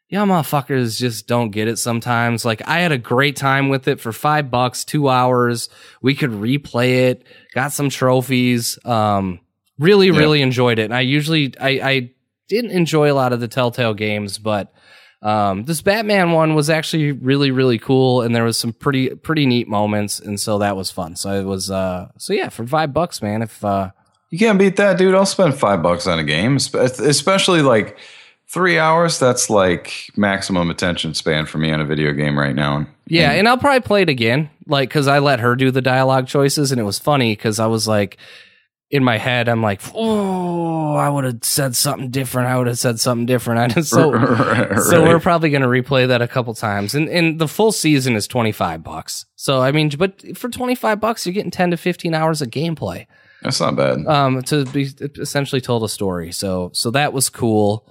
y'all motherfuckers just don't get it sometimes. Like, I had a great time with it for $5, 2 hours. We could replay it, got some trophies. Really enjoyed it. And I didn't enjoy a lot of the Telltale games, but this Batman one was actually really, really cool. And there was some pretty neat moments. And so that was fun. So it was, for $5, man, if, you can't beat that, dude. I'll spend $5 on a game, especially like 3 hours. That's like maximum attention span for me on a video game right now. Yeah, and I'll probably play it again, like, because I let her do the dialogue choices, and it was funny because I was like, in my head, I'm like, oh, I would have said something different. So we're probably going to replay that a couple times. And the full season is $25. So, I mean, but for $25, you're getting 10 to 15 hours of gameplay. That's not bad. To be essentially told a story. So that was cool.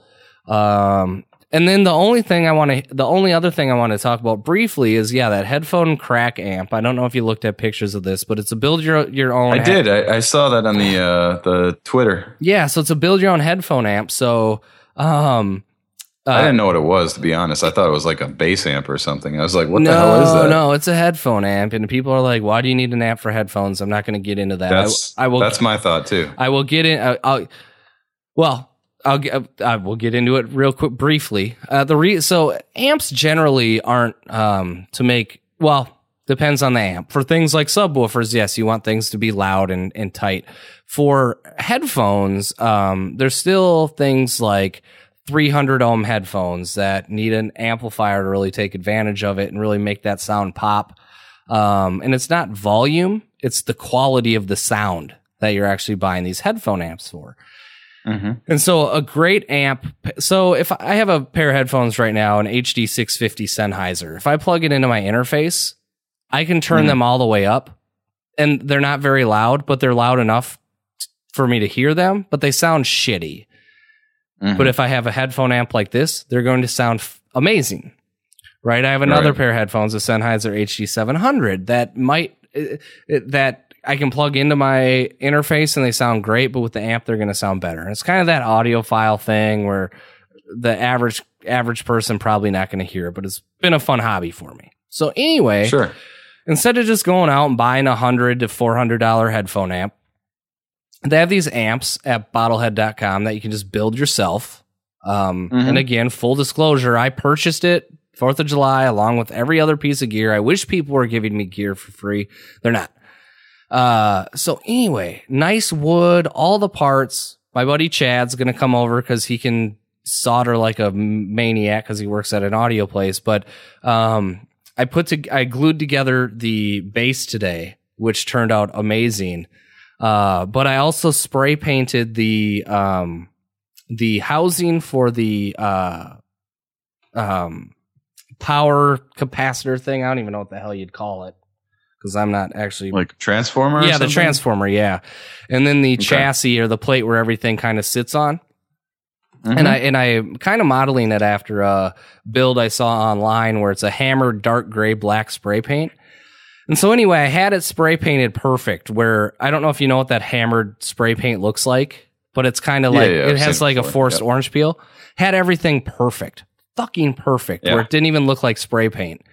And then the only other thing I want to talk about briefly is, that headphone crack amp. I don't know if you looked at pictures of this, but it's a build your own. I did. I saw that on the Twitter. Yeah, so it's a build your own headphone amp. So, I didn't know what it was, to be honest. I thought it was like a bass amp or something. I was like, what the hell is that? No, it's a heheadphone amp. And people are like, why do you need an amp for headphones? I'm not going to get into that. That's my thought too. I will get in. I will get into it real quick, briefly. So amps generally aren't to make. Well, depends on the amp. For things like subwoofers, yes, you want things to be loud and tight. For headphones, there's still things like 300 ohm headphones that need an amplifier to really take advantage of it and really make that sound pop. And it's not volume; it's the quality of the sound that you're actually buying these headphone amps for. Mm-hmm. And so a great amp. So if I have a pair of headphones right now, an HD 650 Sennheiser, if I plug it into my interface, I can turn them all the way up, and they're not very loud, but they're loud enough for me to hear them, but they sound shitty. Mm-hmm. But if I have a headphone amp like this, they're going to sound amazing, right? I have another pair of headphones, a Sennheiser HD 700 that I can plug into my interface and they sound great, but with the amp, they're going to sound better. And it's kind of that audiophile thing where the average person probably not going to hear it, but it's been a fun hobby for me. So anyway, instead of just going out and buying $100 to $400 headphone amp, they have these amps at bottlehead.com that you can just build yourself. And again, full disclosure, I purchased it 4th of July along with every other piece of gear. I wish people were giving me gear for free. They're not. So anyway, nice wood, all the parts. My buddy Chad's going to come over because he can solder like a maniac because he works at an audio place. But, I glued together the base today, which turned out amazing. But I also spray painted the housing for the, power capacitor thing. I don't even know what the hell you'd call it, because I'm not actually like transformer. Yeah, the transformer. Yeah, and then the chassis or the plate where everything kind of sits on. Mm-hmm. And I kind of modeling it after a build I saw online where it's a hammered dark gray black spray paint. And so anyway, I had it spray painted perfect. Where I don't know if you know what that hammered spray paint looks like, but it's kind of like it has like a forced orange peel. Had everything perfect, fucking perfect, where it didn't even look like spray paint.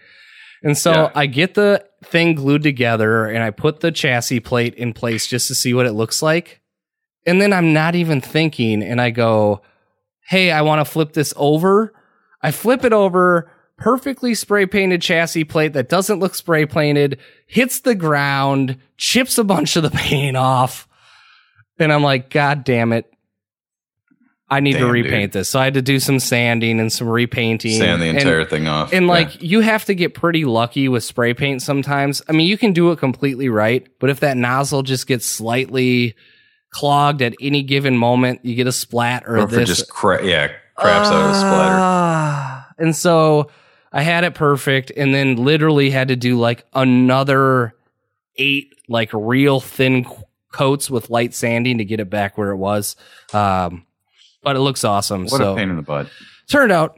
And so I get the thing glued together and I put the chassis plate in place just to see what it looks like. And then I'm not even thinking, and I go, hey, I want to flip this over. I flip it over, perfectly spray painted chassis plate that doesn't look spray painted, hits the ground, chips a bunch of the paint off. And I'm like, God damn it. I need to repaint this. So I had to do some sanding and some repainting. Sand the entire thing off. And like, you have to get pretty lucky with spray paint sometimes. I mean, you can do it completely right, but if that nozzle just gets slightly clogged at any given moment, you get a splat or this. Just craps out a splatter. And so I had it perfect, and then literally had to do like another 8 like real thin coats with light sanding to get it back where it was. But it looks awesome. What a pain in the butt. Turned out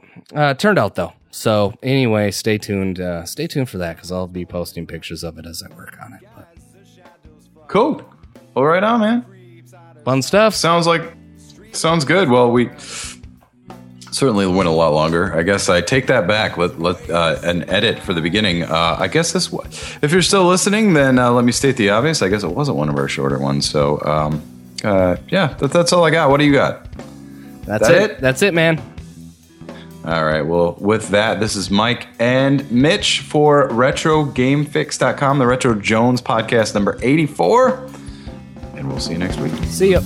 though. So anyway, stay tuned for that, because I'll be posting pictures of it as I work on it. But. Cool. Well, right on, man. Fun stuff. Sounds good. Well, we certainly went a lot longer. I guess I take that back. Let an edit for the beginning. I guess if you're still listening, then let me state the obvious. I guess it wasn't one of our shorter ones. So that's all I got. What do you got? That's it. That's it, man. All right. Well, with that, this is Mike and Mitch for RetroGameFix.com, the Retro Jones podcast number 84. And we'll see you next week. See ya.